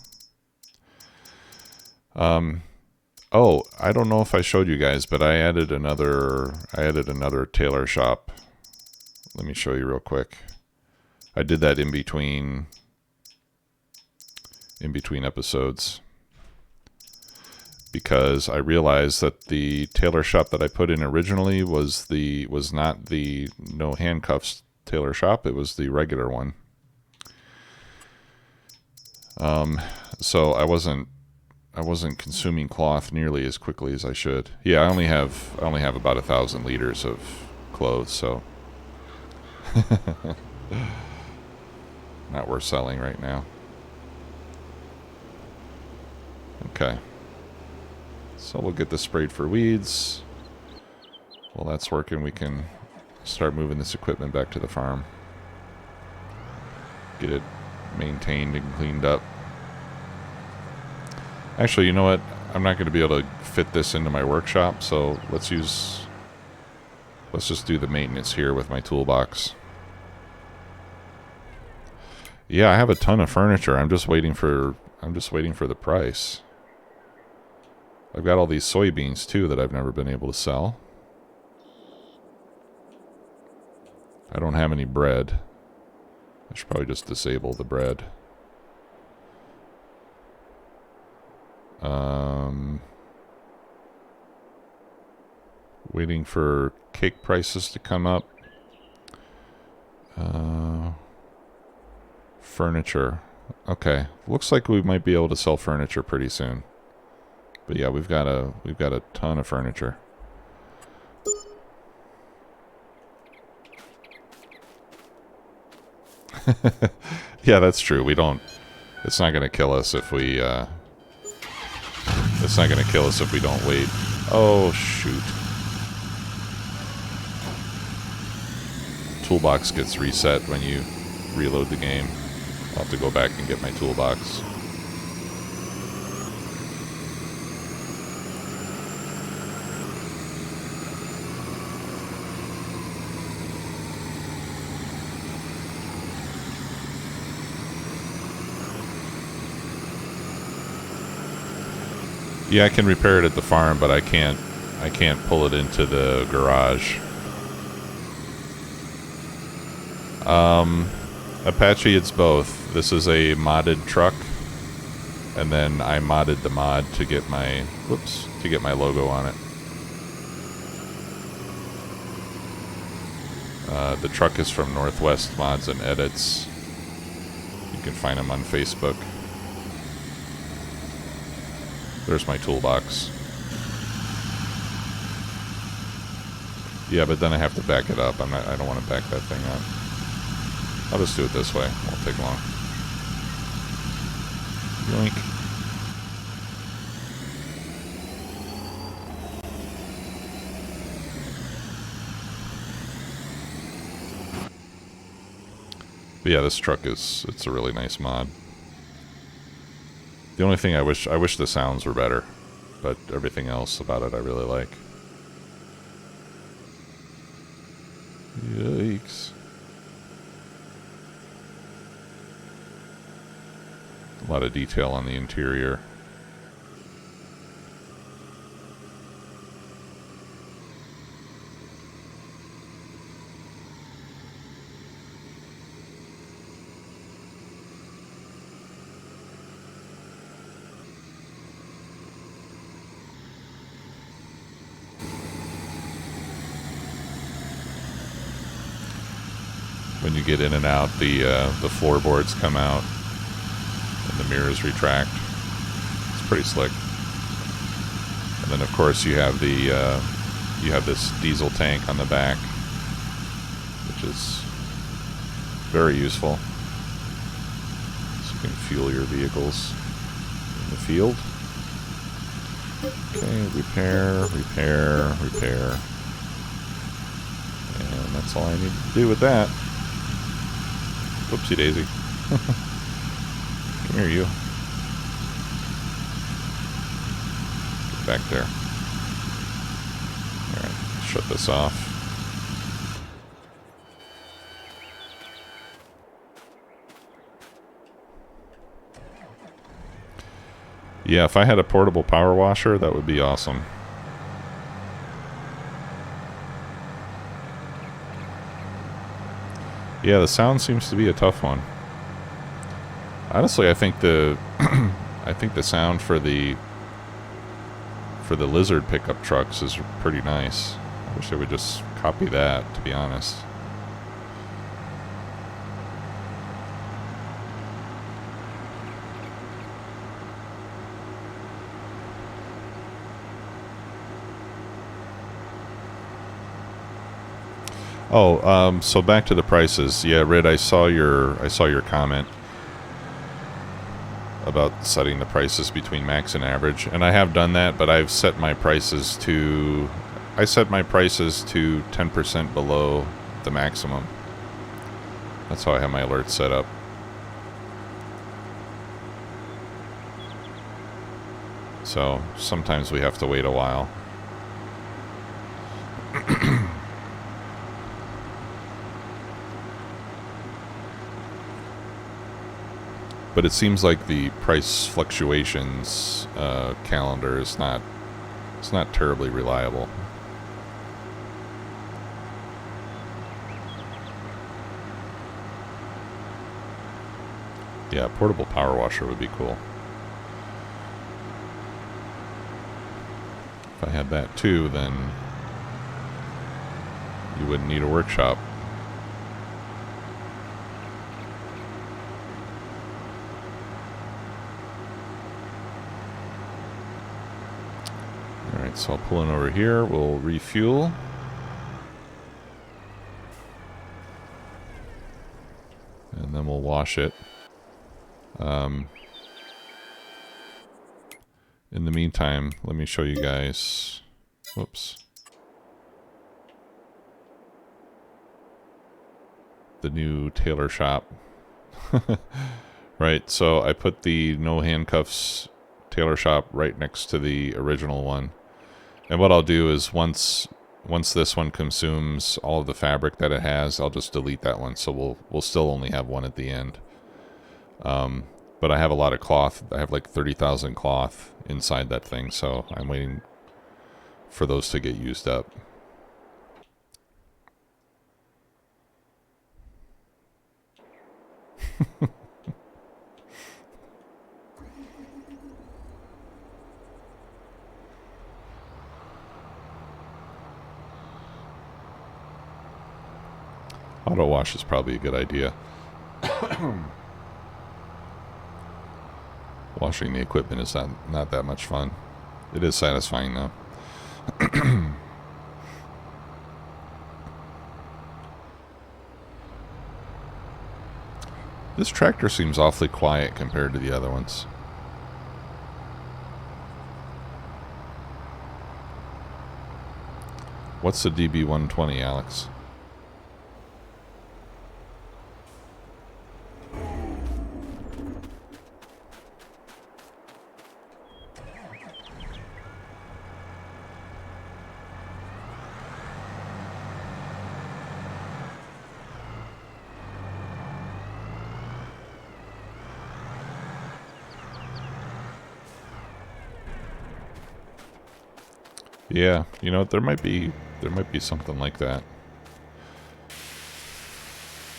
Oh, I don't know if I showed you guys, but I added another tailor shop. Let me show you real quick. I did that in between episodes because I realized that the tailor shop that I put in originally was not the no handcuffs tailor shop. It was the regular one. So I wasn't consuming cloth nearly as quickly as I should. Yeah, I only have about 1,000 liters of clothes, so not worth selling right now. Okay. So we'll get this sprayed for weeds. While that's working, we can start moving this equipment back to the farm. Get it maintained and cleaned up. Actually, you know what? I'm not going to be able to fit this into my workshop, so let's just do the maintenance here with my toolbox. Yeah, I have a ton of furniture. I'm just waiting for the price. I've got all these soybeans too that I've never been able to sell. I don't have any bread. I should probably just disable the bread. Waiting for cake prices to come up. Furniture. Okay, looks like we might be able to sell furniture pretty soon. But yeah, we've got a ton of furniture. Yeah, that's true. It's not going to kill us if we don't wait. Oh shoot. Toolbox gets reset when you reload the game. I'll have to go back and get my toolbox. Yeah, I can repair it at the farm, but I can't pull it into the garage. Apache, it's both. This is a modded truck, and then I modded the mod to get my logo on it. The truck is from Northwest Mods and Edits. You can find them on Facebook. There's my toolbox. Yeah, but then I have to back it up. I don't want to back that thing up. I'll just do it this way. It won't take long. Yoink. But yeah, this truck it's a really nice mod. The only thing I wish the sounds were better, but everything else about it I really like. Yikes. A lot of detail on the interior. When you get in and out, the floorboards come out and the mirrors retract. It's pretty slick. And then, of course, you have this diesel tank on the back, which is very useful. So you can fuel your vehicles in the field. Okay, repair. And that's all I need to do with that. Whoopsie daisy. Come here, you. Get back there. Alright, shut this off. Yeah, if I had a portable power washer, that would be awesome. Yeah, the sound seems to be a tough one. Honestly, I think the I think the sound for the Lizard pickup trucks is pretty nice. I wish I would just copy that, to be honest. Oh, so back to the prices. Yeah, Red, I saw your comment about setting the prices between max and average, and I have done that, but I've set my prices to 10% below the maximum. That's how I have my alerts set up. So sometimes we have to wait a while. But it seems like the price fluctuations calendar is not terribly reliable. Yeah, portable power washer would be cool. If I had that too, then you wouldn't need a workshop. Alright, so I'll pull in over here, we'll refuel. And then we'll wash it. In the meantime, let me show you guys. Whoops. The new tailor shop. Right, so I put the no handcuffs tailor shop right next to the original one. And what I'll do is once this one consumes all of the fabric that it has, I'll just delete that one. So we'll still only have one at the end. But I have a lot of cloth. I have like 30,000 cloth inside that thing, so I'm waiting for those to get used up. Auto wash is probably a good idea. Washing the equipment is not that much fun. It is satisfying though. This tractor seems awfully quiet compared to the other ones. What's the DB120, Alex? Yeah, you know, there might be something like that.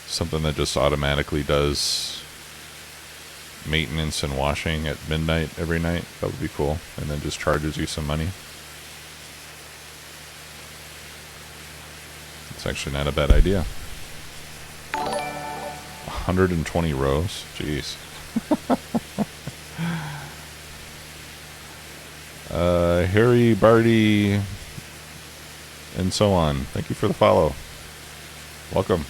Something that just automatically does maintenance and washing at midnight every night. That would be cool. And then just charges you some money. It's actually not a bad idea. 120 rows? Jeez. Harry, Barty, and so on. Thank you for the follow. Welcome.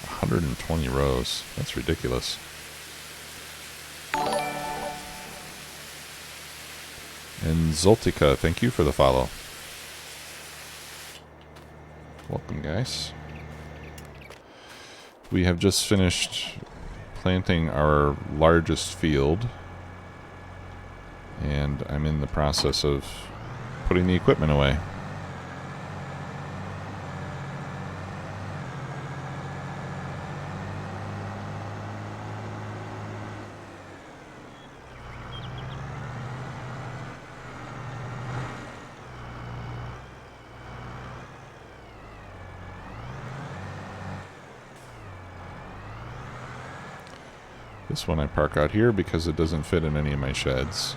$120 rows. That's ridiculous. And Zoltica, thank you for the follow. Welcome, guys. We have just finished planting our largest field, and I'm in the process of putting the equipment away. This one I park out here because it doesn't fit in any of my sheds.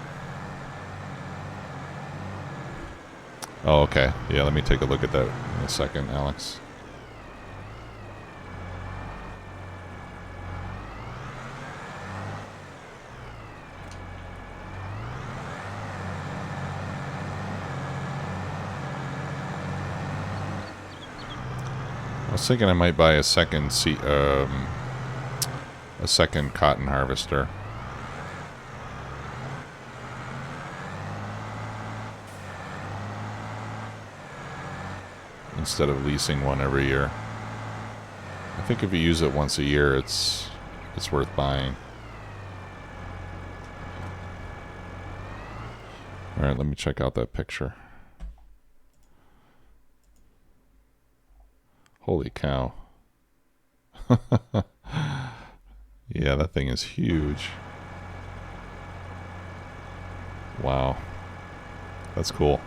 Oh, okay. Yeah, let me take a look at that in a second, Alex. I was thinking I might buy a second cotton harvester. Instead of leasing one every year. I think if you use it once a year, it's worth buying. All right, let me check out that picture. Holy cow. Yeah, that thing is huge. Wow. That's cool.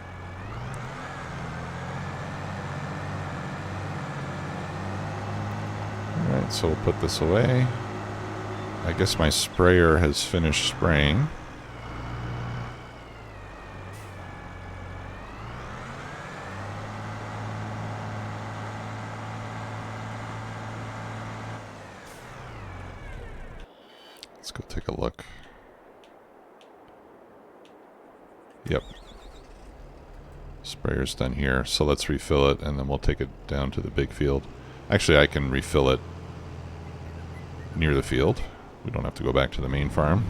Alright, so we'll put this away. I guess my sprayer has finished spraying. Let's go take a look. Yep. Sprayer's done here, so let's refill it and then we'll take it down to the big field. Actually, I can refill it near the field. We don't have to go back to the main farm.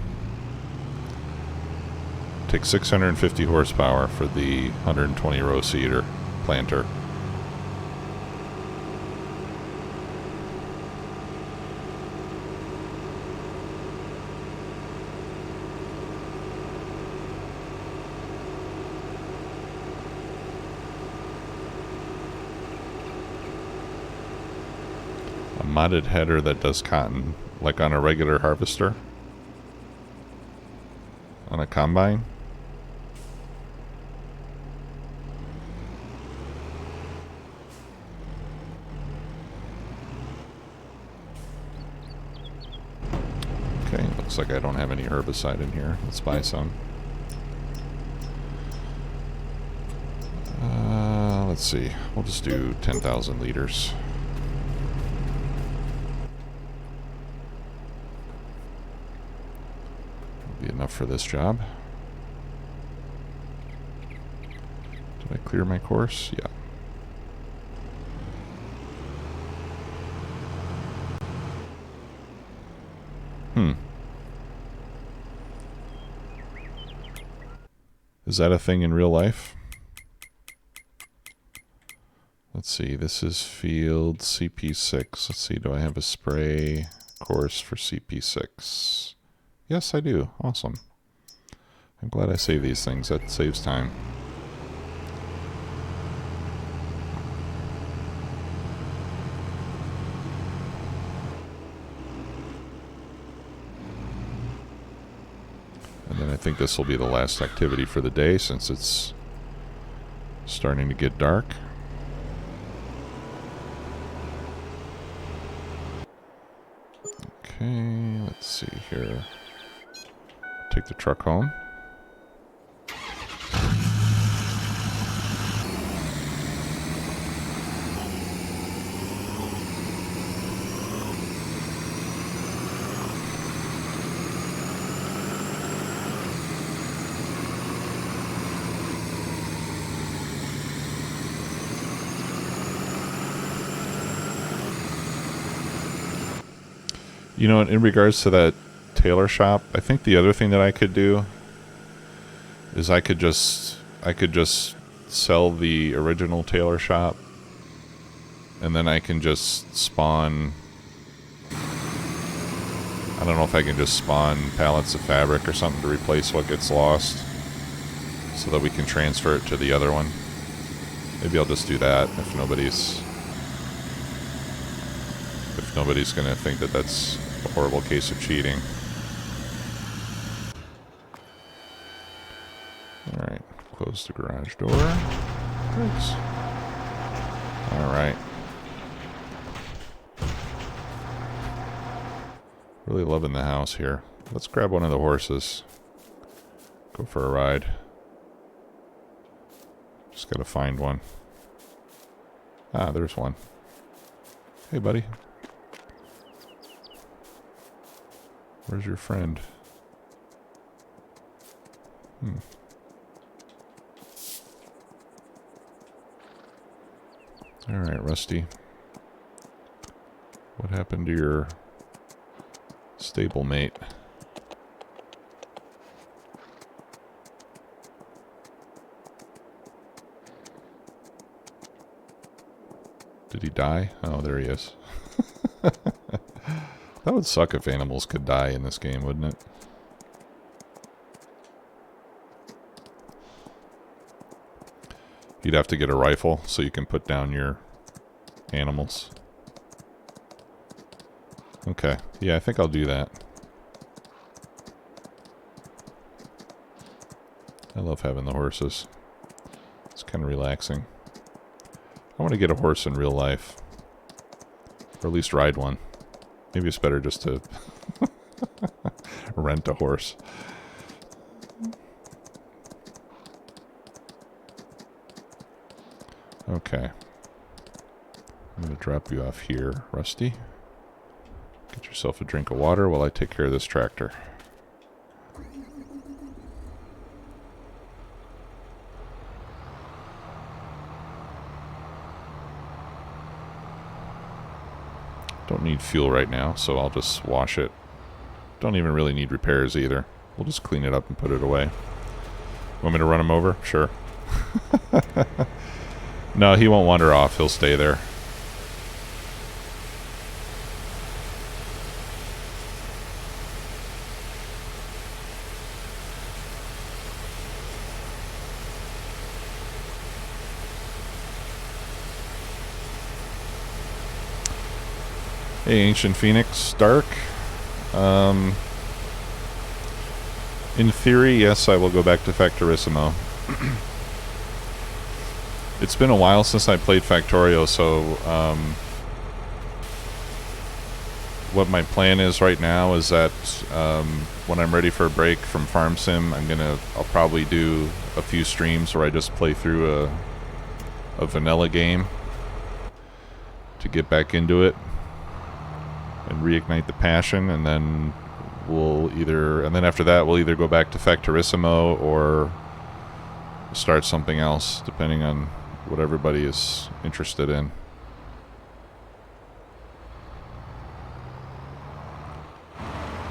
Takes 650 horsepower for the 120 row seeder planter. Modded header that does cotton, like on a regular harvester, on a combine. Okay, looks like I don't have any herbicide in here. Let's buy some. Let's see, we'll just do 10,000 liters. Be enough for this job. Did I clear my course? Yeah. Is that a thing in real life? Let's see, this is field CP6. Let's see, do I have a spray course for CP6? Yes, I do. Awesome. I'm glad I save these things. That saves time. And then I think this will be the last activity for the day since it's starting to get dark. Okay, let's see here. Take the truck home. You know, in regards to that tailor shop, I think the other thing that I could do is I could just sell the original tailor shop, and then I can just spawn, I don't know if I can just spawn pallets of fabric or something to replace what gets lost so that we can transfer it to the other one. Maybe I'll just do that if nobody's going to think that that's a horrible case of cheating. Alright, close the garage door. Thanks. Alright. Really loving the house here. Let's grab one of the horses. Go for a ride. Just gotta find one. Ah, there's one. Hey, buddy. Where's your friend? Alright, Rusty. What happened to your stablemate? Did he die? Oh, there he is. That would suck if animals could die in this game, wouldn't it? You'd have to get a rifle so you can put down your animals. Okay. Yeah, I think I'll do that. I love having the horses. It's kind of relaxing. I want to get a horse in real life. Or at least ride one. Maybe it's better just to rent a horse. Okay. I'm going to drop you off here, Rusty. Get yourself a drink of water while I take care of this tractor. Don't need fuel right now, so I'll just wash it. Don't even really need repairs either. We'll just clean it up and put it away. Want me to run him over? Sure. No, he won't wander off. He'll stay there. Hey, Ancient Phoenix, Dark. In theory, yes, I will go back to Factorissimo. It's been a while since I played Factorio, so what my plan is right now is that when I'm ready for a break from Farm Sim, I'll probably do a few streams where I just play through a vanilla game to get back into it and reignite the passion, and then after that we'll either go back to Factorissimo or start something else, depending on what everybody is interested in.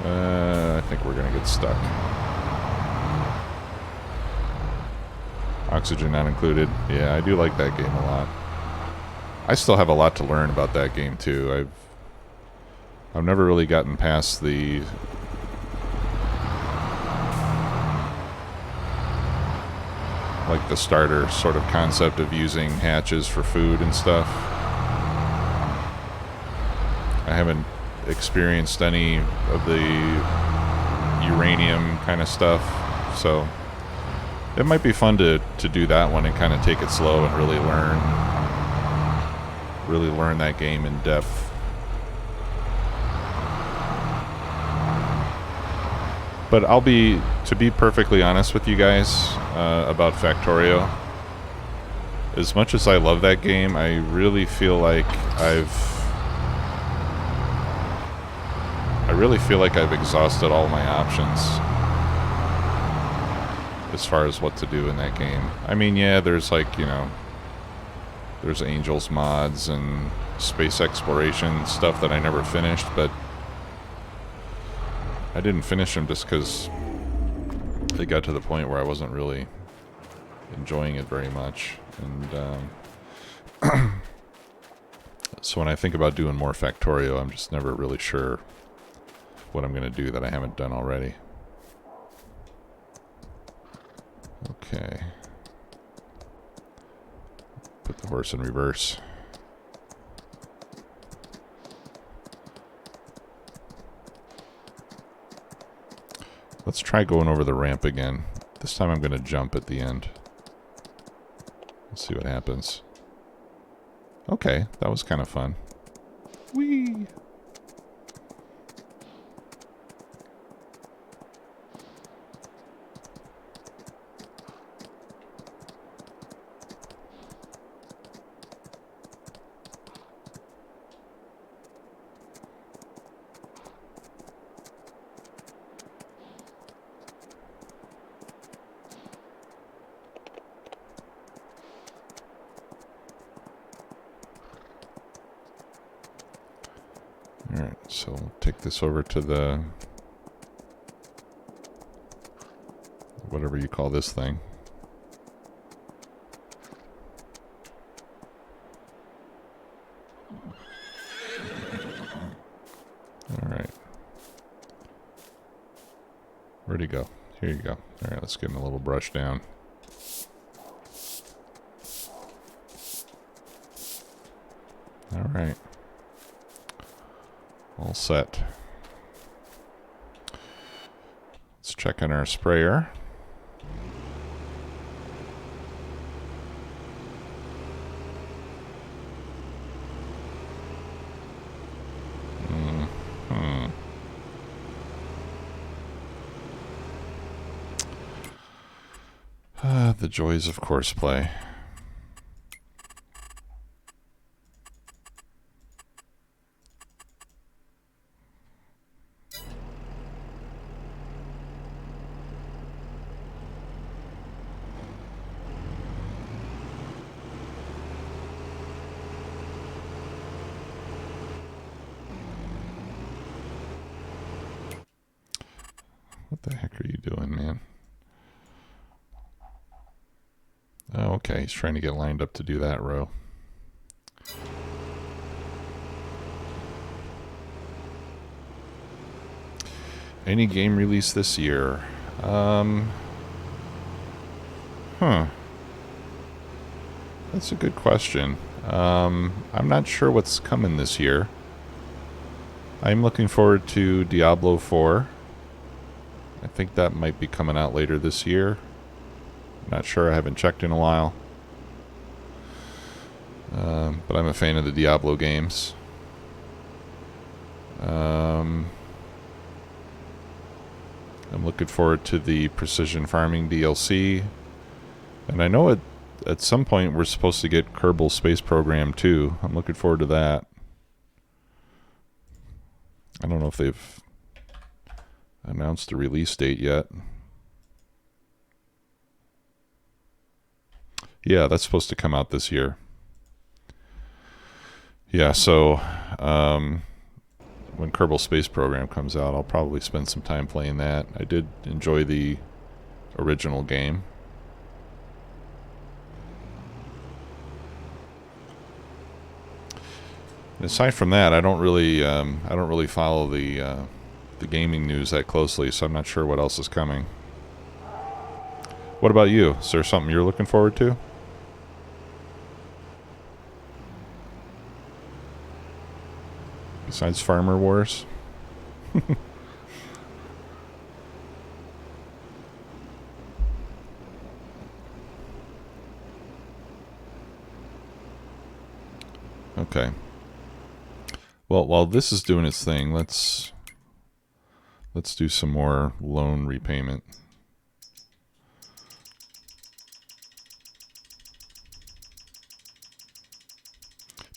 I think we're gonna get stuck. Oxygen not included. Yeah, I do like that game a lot. I still have a lot to learn about that game too. I've never really gotten past the starter sort of concept of using hatches for food and stuff. I haven't experienced any of the uranium kind of stuff, so it might be fun to do that one and kind of take it slow and really learn that game in depth. But to be perfectly honest with you guys about Factorio, as much as I love that game, I really feel like I've exhausted all my options as far as what to do in that game. I mean, yeah, there's there's Angels mods and space exploration stuff that I never finished, but I didn't finish them just because it got to the point where I wasn't really enjoying it very much. And so when I think about doing more Factorio, I'm just never really sure what I'm going to do that I haven't done already. Okay. Put the horse in reverse. Let's try going over the ramp again. This time I'm going to jump at the end. Let's see what happens. Okay, that was kind of fun. Whee! Alright, so we'll take this over to the... whatever you call this thing. Alright. Where'd he go? Here you go. Alright, let's give him a little brush down. Alright. All set. Let's check on our sprayer. The joys of courseplay. What the heck are you doing, man? Oh, okay, he's trying to get lined up to do that row. Any game release this year? That's a good question. I'm not sure what's coming this year. I'm looking forward to Diablo 4. I think that might be coming out later this year. Not sure, I haven't checked in a while. But I'm a fan of the Diablo games. I'm looking forward to the Precision Farming DLC. And I know at some point we're supposed to get Kerbal Space Program too. I'm looking forward to that. I don't know if they've announced the release date yet. Yeah, that's supposed to come out this year. Yeah, so when Kerbal Space Program comes out, I'll probably spend some time playing that. I did enjoy the original game. And aside from that, I don't really follow the gaming news that closely, so I'm not sure what else is coming. What about you? Is there something you're looking forward to? Besides Farmer Wars? Okay. Well, while this is doing its thing, let's do some more loan repayment.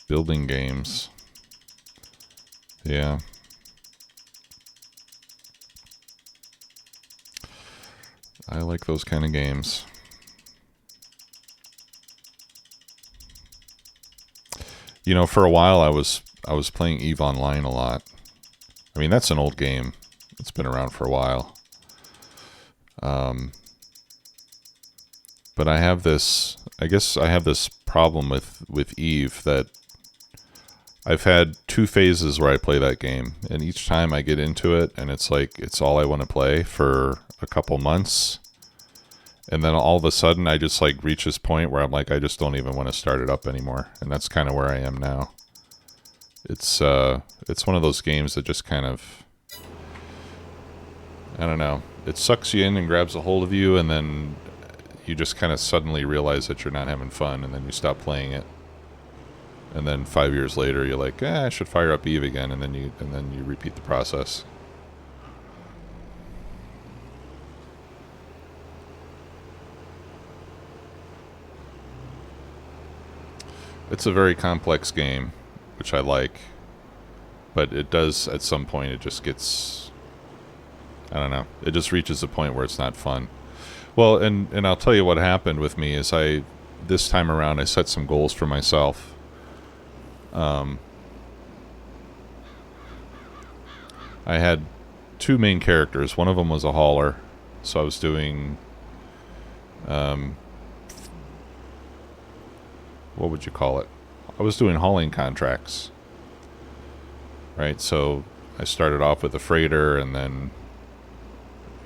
Building games. Yeah. I like those kind of games. You know, for a while I was playing EVE Online a lot. I mean, that's an old game. It's been around for a while. But I have this, I guess I have this problem with EVE that I've had two phases where I play that game, and each time I get into it and it's like it's all I want to play for a couple months, and then all of a sudden I just like reach this point where I'm like I just don't even want to start it up anymore, and that's kind of where I am now. It's one of those games that just kind of, I don't know, it sucks you in and grabs a hold of you, and then you just kind of suddenly realize that you're not having fun, and then you stop playing it. And then 5 years later, you're like, I should fire up EVE again, and then you repeat the process. It's a very complex game, which I like, but it does at some point. It just gets, I don't know. It just reaches a point where it's not fun. Well, and I'll tell you what happened with me is this time around I set some goals for myself. I had two main characters. One of them was a hauler, so I was doing, what would you call it? I was doing hauling contracts, right? So I started off with a freighter, and then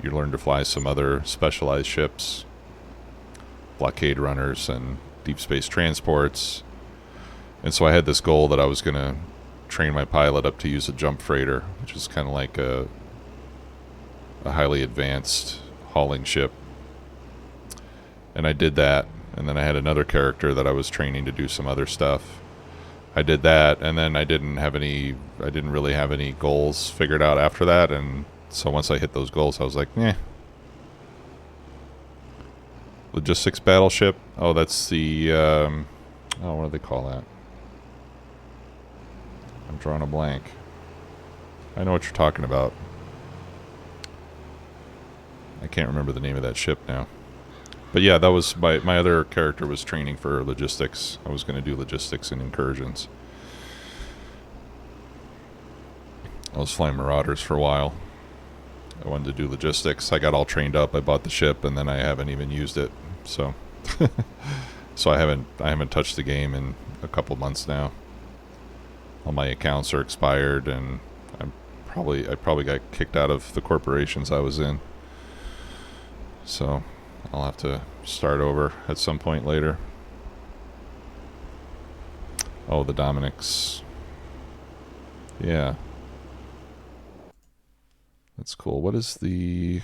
you learn to fly some other specialized ships, blockade runners and deep space transports. And so I had this goal that I was going to train my pilot up to use a jump freighter, which is kind of like a highly advanced hauling ship. And I did that. And then I had another character that I was training to do some other stuff. I did that, and then I didn't really have any goals figured out after that. And so once I hit those goals, I was like, Logistics battleship. Oh, that's the, what do they call that? I'm drawing a blank. I know what you're talking about. I can't remember the name of that ship now. But yeah, that was my other character was training for logistics. I was going to do logistics and incursions. I was flying Marauders for a while. I wanted to do logistics. I got all trained up. I bought the ship, and then I haven't even used it. So, so I haven't touched the game in a couple months now. All my accounts are expired, and I probably got kicked out of the corporations I was in. So I'll have to start over at some point later. Oh, the Dominics. Yeah. That's cool. What is the...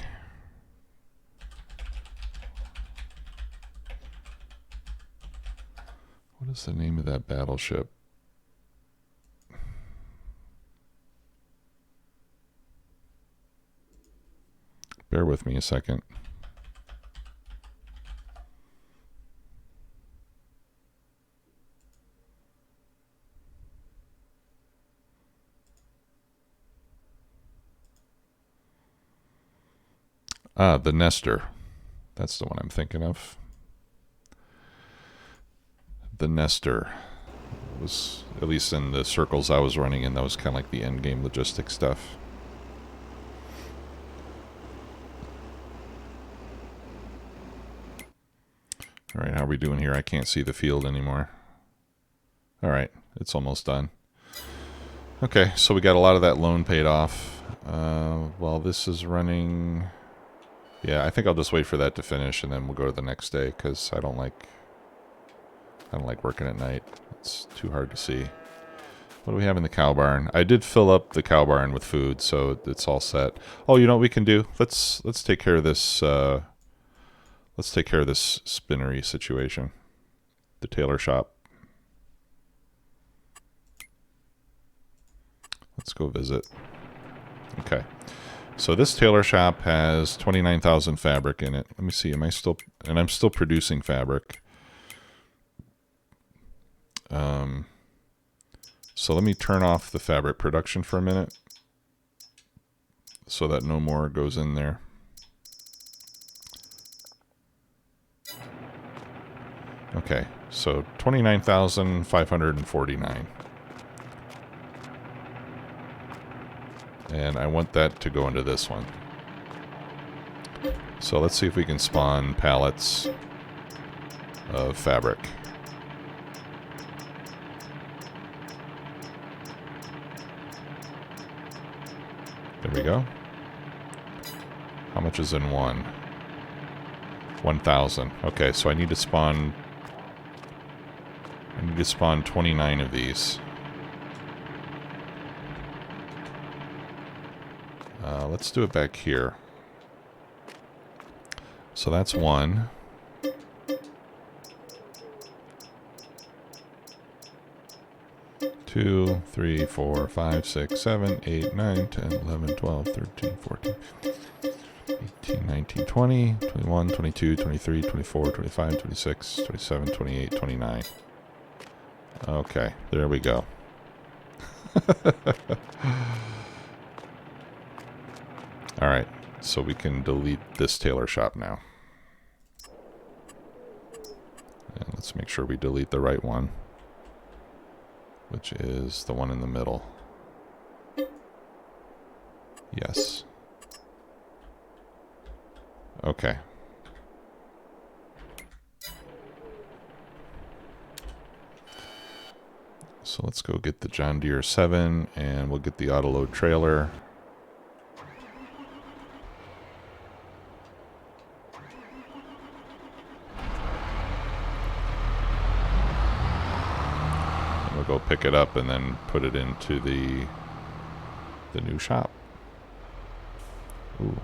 What is the name of that battleship? Bear with me a second. Ah, the Nestor. That's the one I'm thinking of. The Nestor was, at least in the circles I was running in, that was kind of like the end game logistics stuff. All right, how are we doing here? I can't see the field anymore. All right, it's almost done. Okay, so we got a lot of that loan paid off. Well, this is running... Yeah, I think I'll just wait for that to finish, and then we'll go to the next day, because I don't like working at night. It's too hard to see. What do we have in the cow barn? I did fill up the cow barn with food, so it's all set. Oh, you know what we can do? Let's take care of this. Let's take care of this spinnery situation. The tailor shop. Let's go visit. Okay. So this tailor shop has 29,000 fabric in it. Let me see. Am I still... And I'm still producing fabric. So let me turn off the fabric production for a minute so that no more goes in there. Okay, so 29,549. And I want that to go into this one. So let's see if we can spawn pallets of fabric. There we go. How much is in one? 1,000. Okay, so I need to spawn 29 of these. Let's do it back here. So that's one. 2, 3, 4, 5, 6, 7, 8, 9, 10, 11, 12, 13, 14, 18, 19, 20, 21, 22, 23, 24, 25, 26, 27, 28, 29. Okay, there we go. Alright, so we can delete this tailor shop now. And let's make sure we delete the right one, which is the one in the middle. Yes. Okay. So let's go get the John Deere 7 and we'll get the autoload trailer. And we'll go pick it up and then put it into the new shop. Ooh.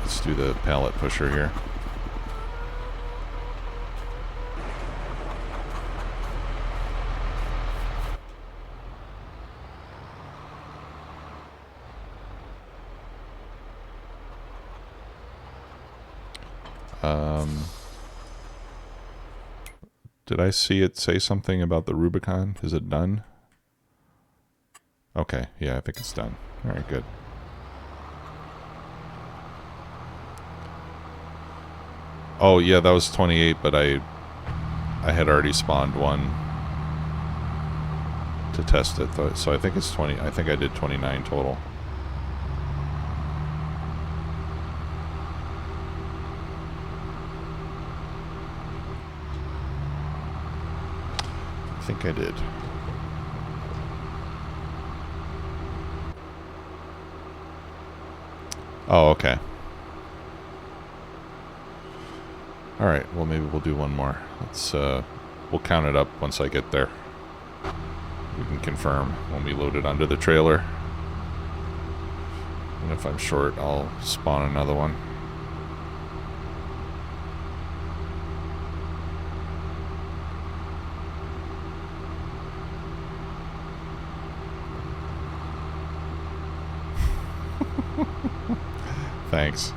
Let's do the pallet pusher here. Did I see it say something about the Rubicon? Is it done? Okay, yeah, I think it's done. All right, good. Oh, yeah, that was 28, but I had already spawned one to test it, though, so I think it's 20. I think I did 29 total. I think I did. Oh, okay. All right, well, maybe we'll do one more. Let's, we'll count it up once I get there. We can confirm when we load it onto the trailer. And if I'm short, I'll spawn another one. Thanks.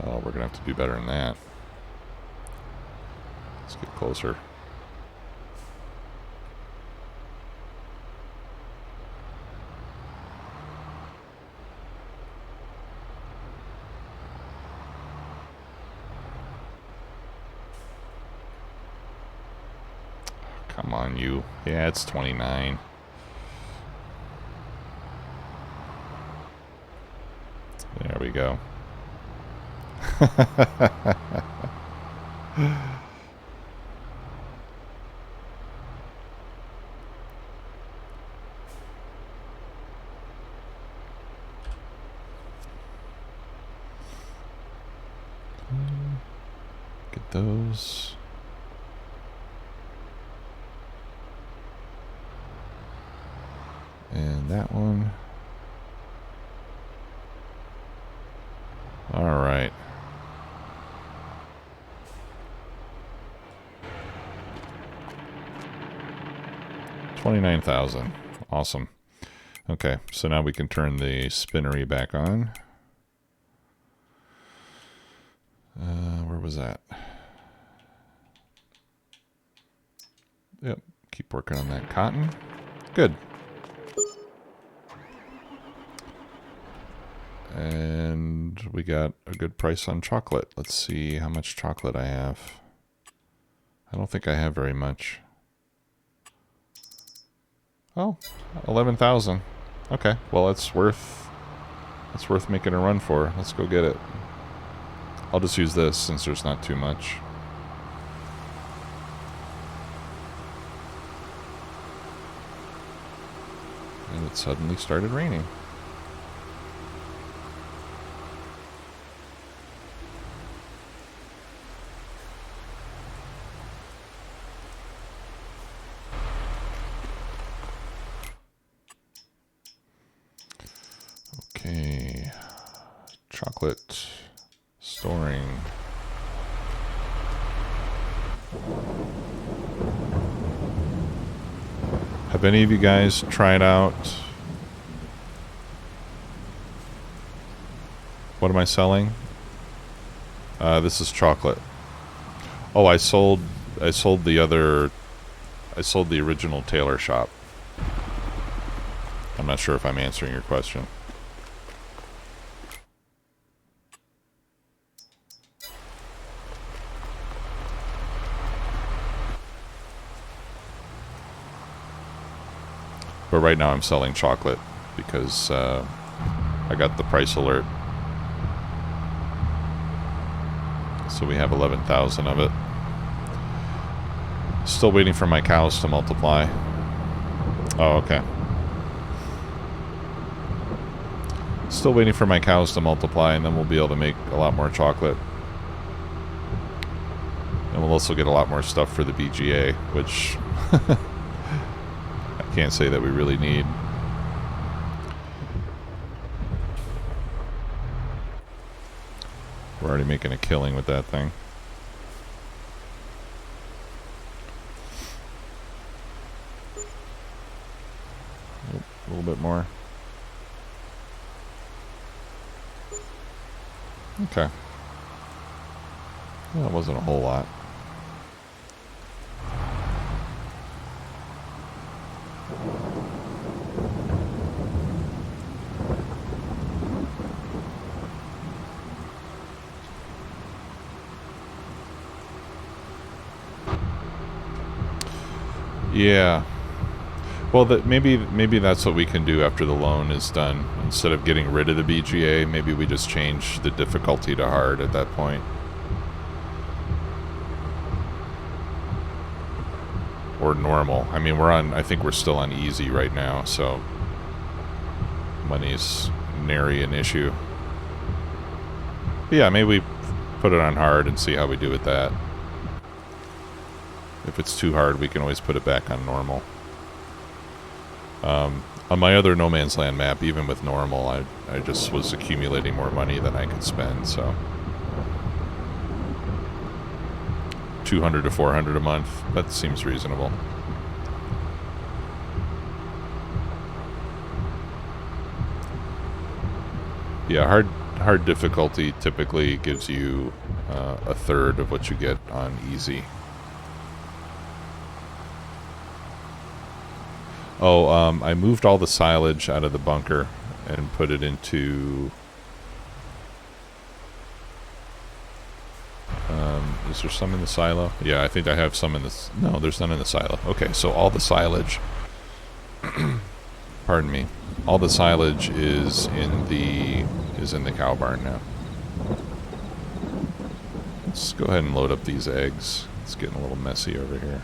Oh, we're gonna have to do better than that. Let's get closer. Come on, you. Yeah, it's 29. There we go. Get those. And that one. All right. $29,000. Awesome. Okay, so now we can turn the spinnery back on. Where was that? Yep, keep working on that cotton. Good. And we got a good price on chocolate. Let's see how much chocolate I have. I don't think I have very much. Oh, 11,000. Okay, well that's worth making a run for. Let's go get it. I'll just use this since there's not too much. And it suddenly started raining. Okay, chocolate storing. Have any of you guys tried out? What am I selling? This is chocolate. Oh, I sold the original tailor shop. I'm not sure if I'm answering your question. But right now I'm selling chocolate because I got the price alert. So we have 11,000 of it. Still waiting for my cows to multiply. Oh, okay. Still waiting for my cows to multiply, and then we'll be able to make a lot more chocolate. And we'll also get a lot more stuff for the BGA, which I can't say that we really need. We're already making a killing with that thing. A little bit more. Okay. Well, that wasn't a whole lot. Yeah. Well, maybe that's what we can do after the loan is done. Instead of getting rid of the BGA, maybe we just change the difficulty to hard at that point. Or normal. I mean, I think we're still on easy right now, so money's nary an issue. But yeah, maybe we put it on hard and see how we do with that. If it's too hard, we can always put it back on normal. On my other No Man's Land map, even with normal, I just was accumulating more money than I could spend, so 200 to 400 a month, that seems reasonable. Yeah, hard difficulty typically gives you a third of what you get on easy. Oh, I moved all the silage out of the bunker and put it into... is there some in the silo? Yeah, I think I have some in this. No, there's none in the silo. Okay, so all the silage... pardon me. All the silage is in the cow barn now. Let's go ahead and load up these eggs. It's getting a little messy over here.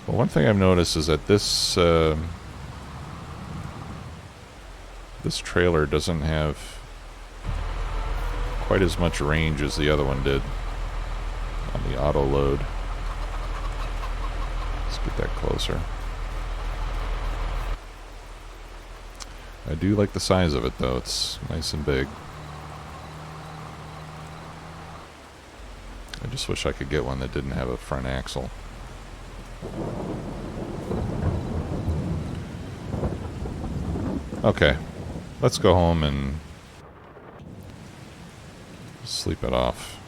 Well, one thing I've noticed is that this trailer doesn't have quite as much range as the other one did on the auto load. Let's get that closer. I do like the size of it, though. It's nice and big. I just wish I could get one that didn't have a front axle. Okay, let's go home and sleep it off.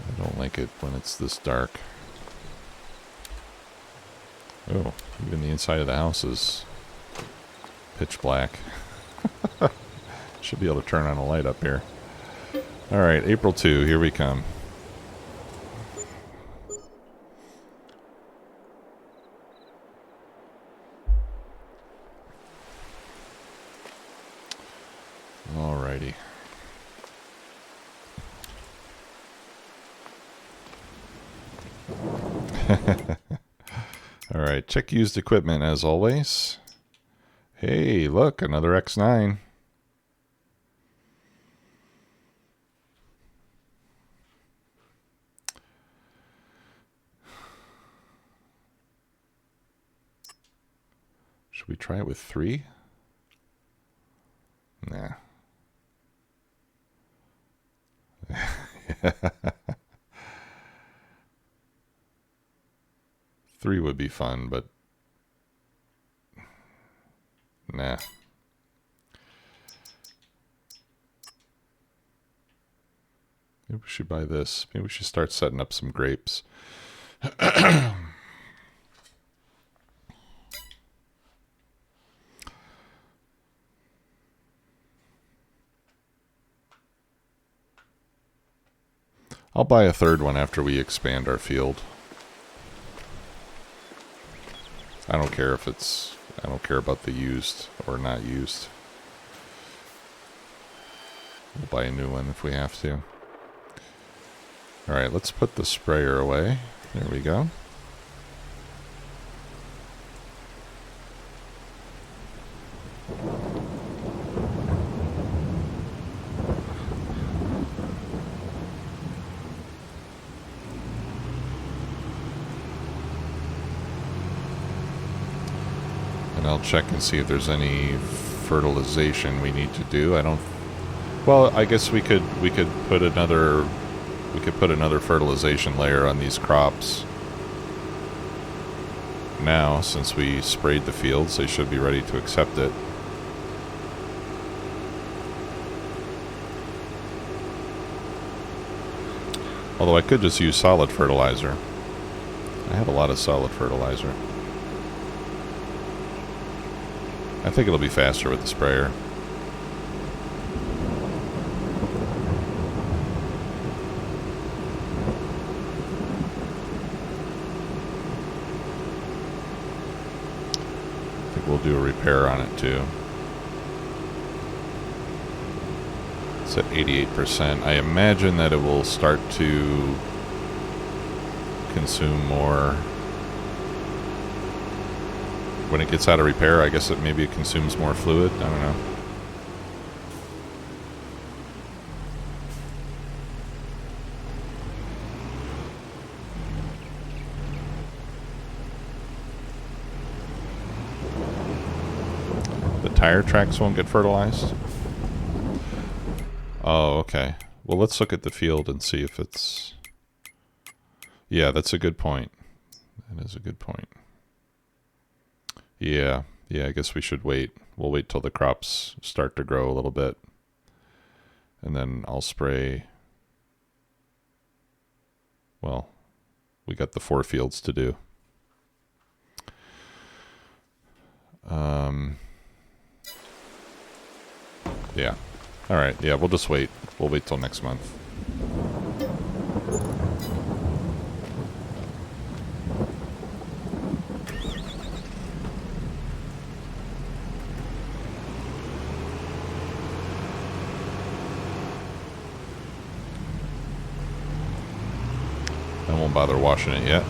I don't like it when it's this dark. Oh, even the inside of the house is pitch black. Should be able to turn on a light up here. Alright, April 2, here we come. Alrighty. Alright, check used equipment as always. Hey, look, another X9. Should we try it with 3? Nah. 3 would be fun, but nah. Maybe we should buy this. Maybe we should start setting up some grapes. I'll buy a third one after we expand our field. I don't care if it's... I don't care about the used or not used. We'll buy a new one if we have to. Alright, let's put the sprayer away. There we go. And I'll check and see if there's any fertilization we need to do. I don't... Well, I guess we could put another fertilization layer on these crops. Now, since we sprayed the fields, they should be ready to accept it. Although I could just use solid fertilizer. I have a lot of solid fertilizer. I think it'll be faster with the sprayer. I think we'll do a repair on it too. It's at 88%. I imagine that it will start to consume more. When it gets out of repair, I guess maybe it consumes more fluid. I don't know. The tire tracks won't get fertilized? Oh, okay. Well, let's look at the field and see if it's... Yeah, that's a good point. That is a good point. Yeah, I guess we should wait. We'll wait till the crops start to grow a little bit. And then I'll spray... Well, we got the 4 fields to do. Yeah. Alright, yeah, we'll just wait. We'll wait till next month. I won't bother washing it yet.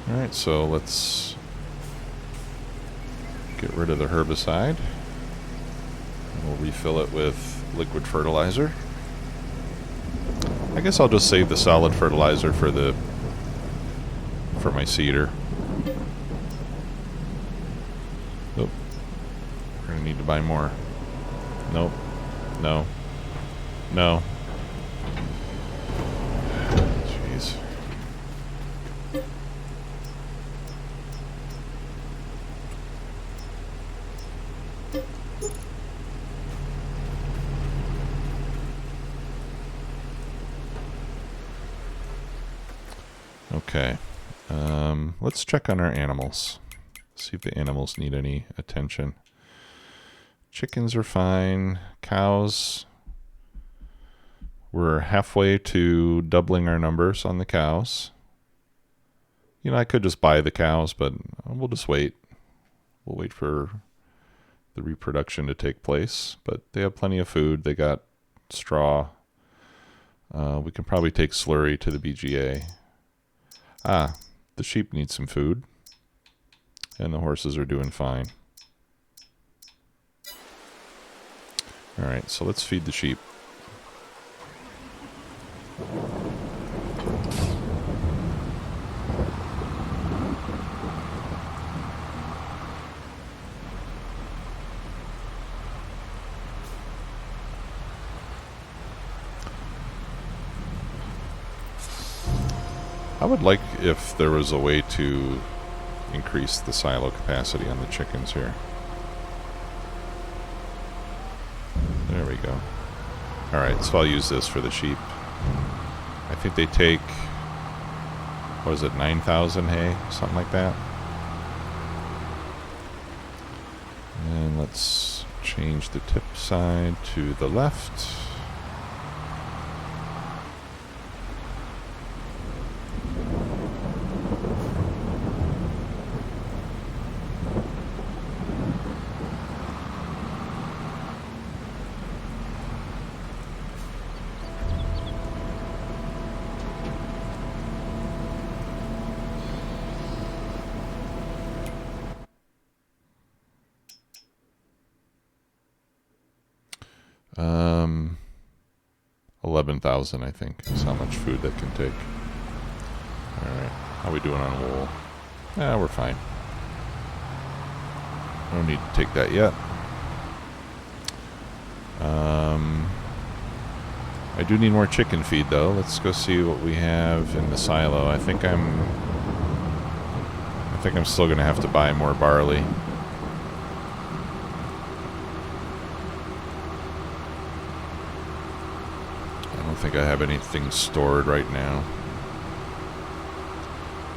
Alright, so let's get rid of the herbicide. And we'll refill it with liquid fertilizer. I guess I'll just save the solid fertilizer for my seeder. Oh, we're gonna need to buy more. Nope. No. No. Jeez. Okay, let's check on our animals. See if the animals need any attention. Chickens are fine. Cows, we're halfway to doubling our numbers on the cows. You know, I could just buy the cows, but we'll just wait. We'll wait for the reproduction to take place. But they have plenty of food. They got straw. We can probably take slurry to the BGA. Ah, the sheep need some food, and the horses are doing fine. Alright, so let's feed the sheep. I would like if there was a way to increase the silo capacity on the chickens here. There we go. Alright, so I'll use this for the sheep. I think they take, what is it, 9,000 hay? Something like that. let's change the tip side to the left. Um, 11,000, I think, is how much food that can take. Alright, how we doing on wool? Yeah, we're fine. I don't need to take that yet. I do need more chicken feed, though. Let's go see what we have in the silo. I think I'm still going to have to buy more barley. I don't think I have anything stored right now.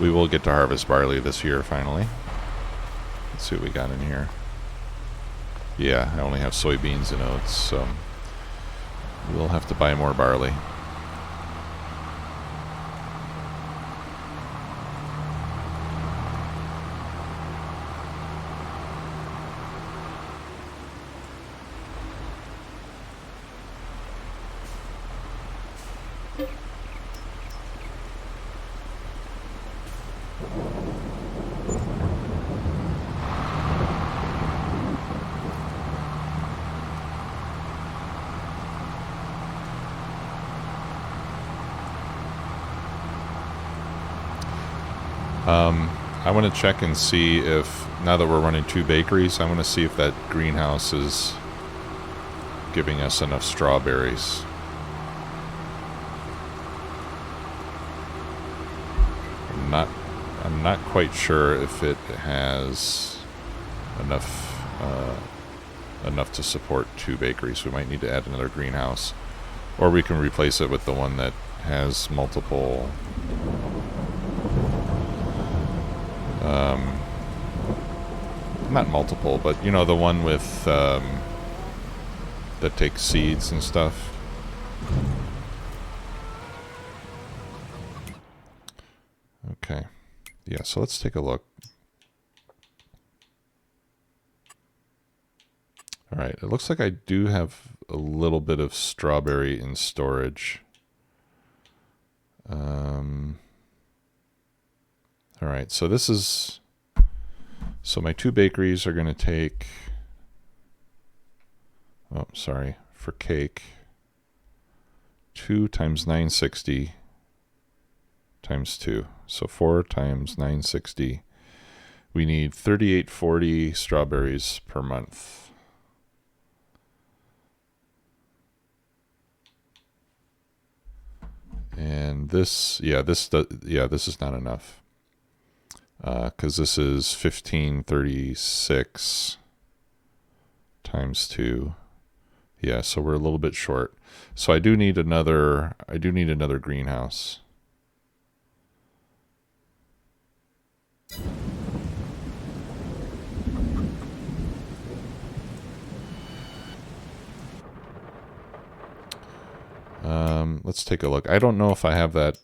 We will get to harvest barley this year, finally. Let's see what we got in here. Yeah, I only have soybeans and oats, so we'll have to buy more barley. I want to check and see if, now that we're running 2 bakeries, I want to see if that greenhouse is giving us enough strawberries. I'm not quite sure if it has enough to support 2 bakeries. We might need to add another greenhouse, or we can replace it with the one that has multiple. Not multiple, but you know, the one with that takes seeds and stuff. Okay, yeah, so let's take a look. Alright, it looks like I do have a little bit of strawberry in storage. Alright, so this is... So my 2 bakeries are going to take... Oh, sorry. For cake. 2 times 960 times 2. So 4 times 960. We need 3840 strawberries per month. And this, this is not enough. Because this is 1536 times 2. Yeah, so we're a little bit short. So I do need another greenhouse. Let's take a look. I don't know if I have that.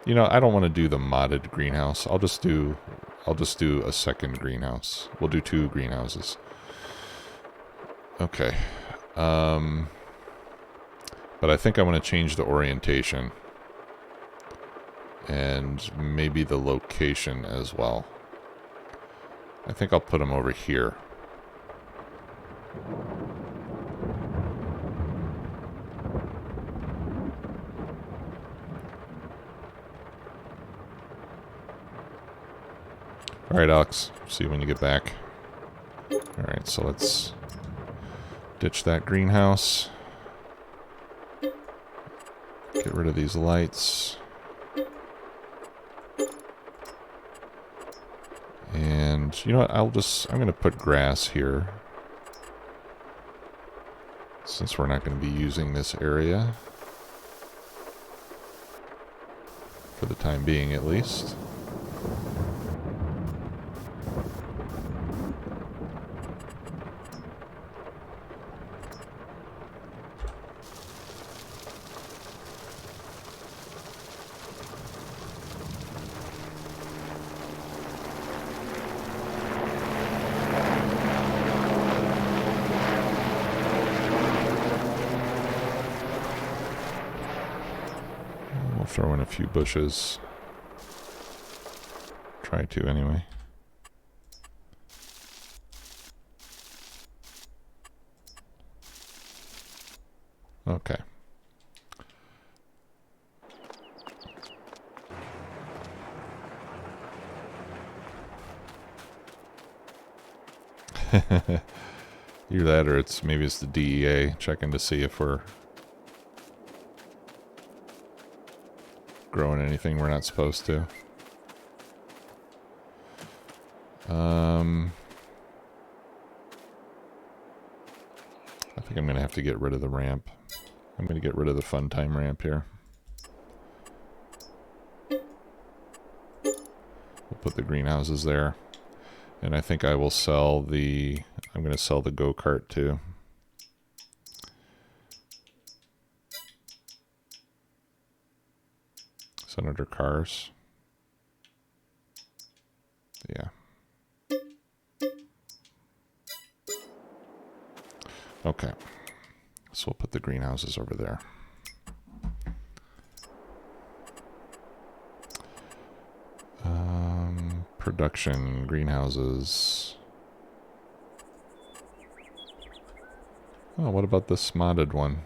You know, I don't want to do the modded greenhouse. I'll just do a second greenhouse. We'll do 2 greenhouses. Okay. But I think I want to change the orientation. And maybe the location as well. I think I'll put them over here. Alright, Alex. See you when you get back. Alright, so let's ditch that greenhouse. Get rid of these lights. And you know what? I'm going to put grass here. Since we're not going to be using this area. For the time being, at least. throw in a few bushes. Try to anyway. Okay. Either that or maybe it's the DEA checking to see if we're growing anything we're not supposed to. I think I'm going to have to get rid of the ramp. I'm going to get rid of the fun time ramp here. We'll put the greenhouses there. And I think I will sell the... I'm going to sell the go-kart too. Senator cars. Yeah. Okay. So we'll put the greenhouses over there. Production greenhouses. Oh, what about this modded one?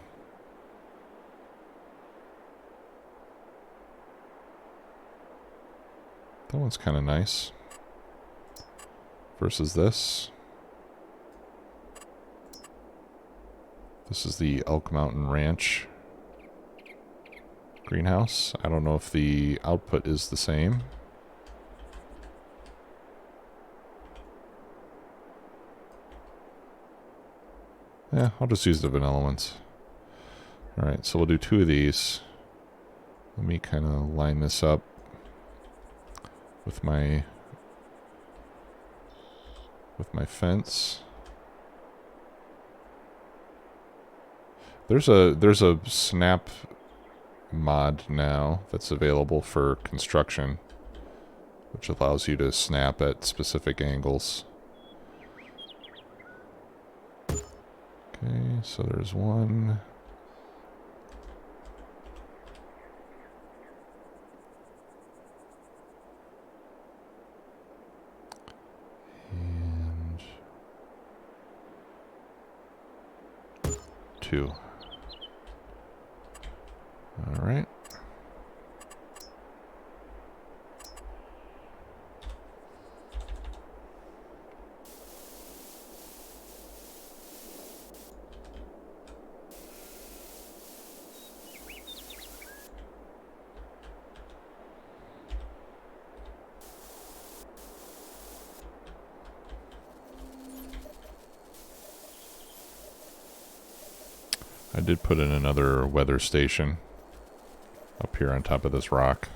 That one's kind of nice. Versus this. This is the Elk Mountain Ranch greenhouse. I don't know if the output is the same. Yeah, I'll just use the vanilla ones. Alright, so we'll do 2 of these. Let me kind of line this up with my fence. There's a snap mod now that's available for construction, which allows you to snap at specific angles. Okay, so there's one. And 2. All right. I did put in another weather station up here on top of this rock.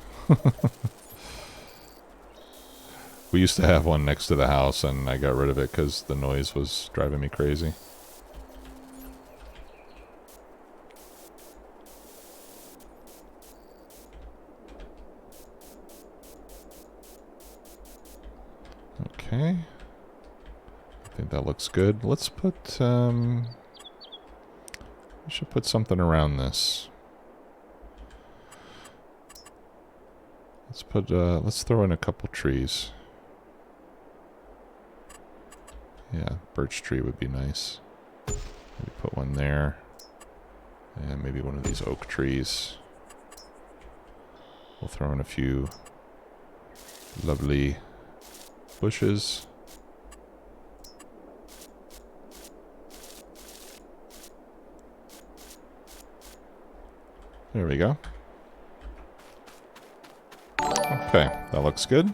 We used to have one next to the house and I got rid of it because the noise was driving me crazy. Okay. I think that looks good. Let's put, we should put something around this. Let's throw in a couple trees. Yeah, birch tree would be nice. Maybe put one there. And maybe one of these oak trees. We'll throw in a few lovely bushes. There we go. Okay, that looks good.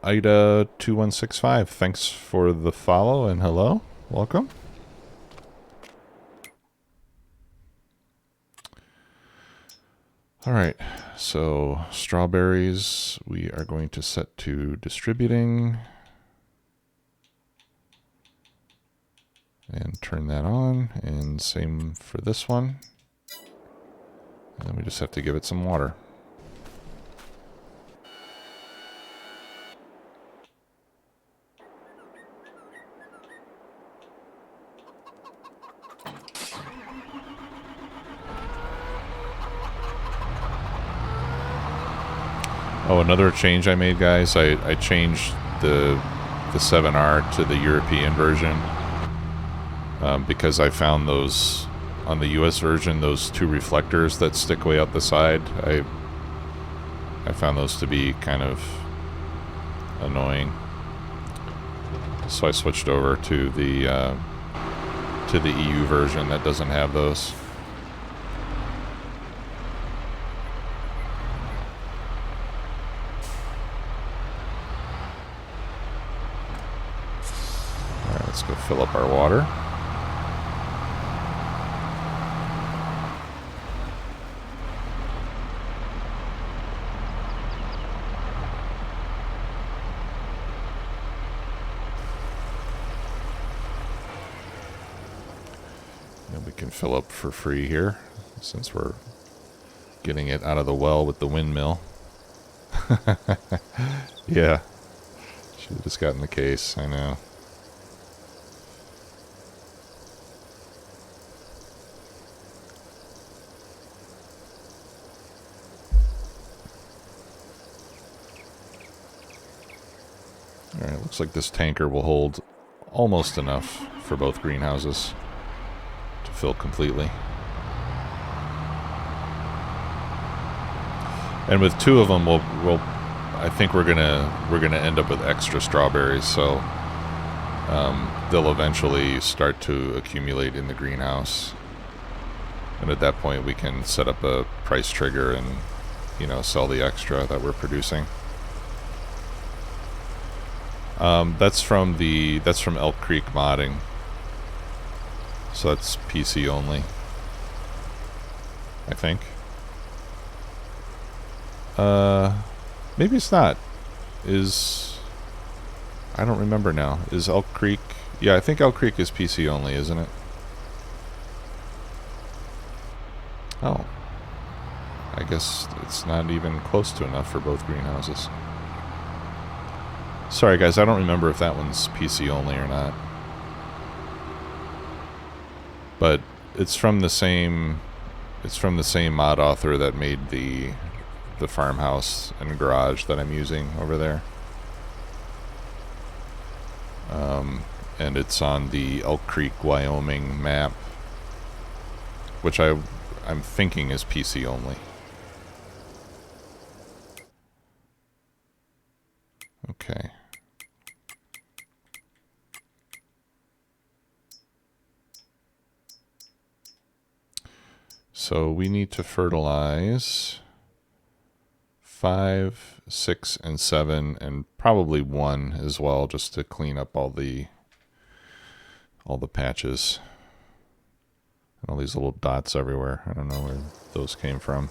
Ida2165, thanks for the follow and hello. Welcome. All right, so strawberries we are going to set to distributing. And turn that on, and same for this one. And then we just have to give it some water. Oh, another change I made, guys. I changed the 7R to the European version because I found those on the US version, those two reflectors that stick way out the side. I found those to be kind of annoying, so I switched over to the EU version that doesn't have those. Alright, let's go fill up our water. And we can fill up for free here, since we're getting it out of the well with the windmill. Yeah. Should have just gotten the case, I know. Alright, looks like this tanker will hold almost enough for both greenhouses to fill completely. And with two of them, I think we're gonna end up with extra strawberries, so they'll eventually start to accumulate in the greenhouse. And at that point, we can set up a price trigger and, you know, sell the extra that we're producing. That's from Elk Creek modding, so that's PC only, I think. Maybe it's not. I don't remember now. Is Elk Creek? Yeah, I think Elk Creek is PC only, isn't it? Oh. I guess it's not even close to enough for both greenhouses. Sorry guys, I don't remember if that one's PC only or not. But it's from the same mod author that made the farmhouse and garage that I'm using over there. And it's on the Elk Creek, Wyoming map, which I'm thinking is PC only. Okay. So we need to fertilize 5, 6, and 7, and probably 1 as well, just to clean up all the patches and all these little dots everywhere. I don't know where those came from.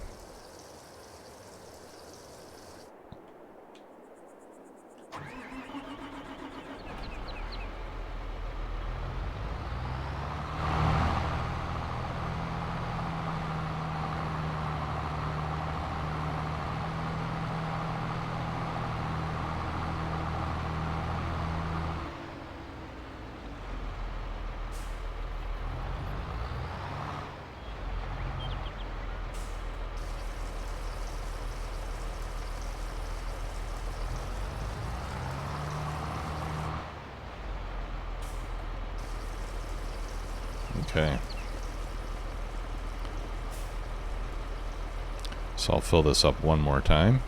Okay. So I'll fill this up one more time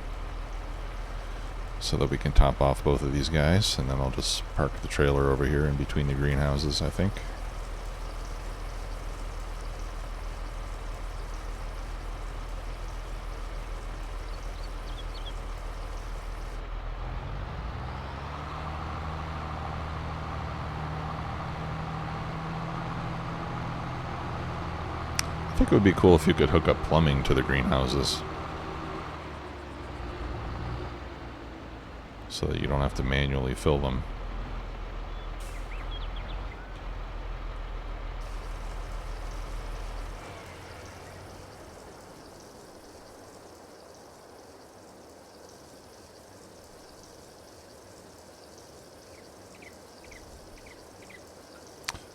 so that we can top off both of these guys, and then I'll just park the trailer over here in between the greenhouses, I think. I think it would be cool if you could hook up plumbing to the greenhouses so that you don't have to manually fill them.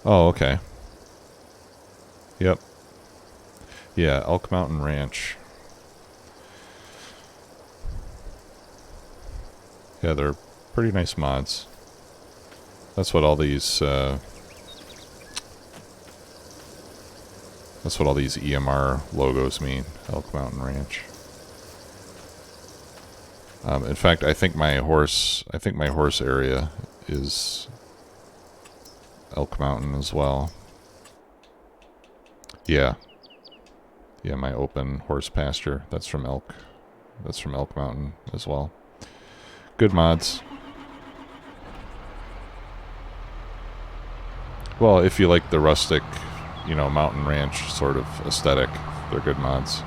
Oh, okay. Yep. Yeah, Elk Mountain Ranch. Yeah, they're pretty nice mods. That's what all these EMR logos mean. Elk Mountain Ranch. In fact, I think my horse area is Elk Mountain as well. Yeah. Yeah, my open horse pasture. That's from Elk Mountain as well. Good mods. Well, if you like the rustic, you know, mountain ranch sort of aesthetic, they're good mods.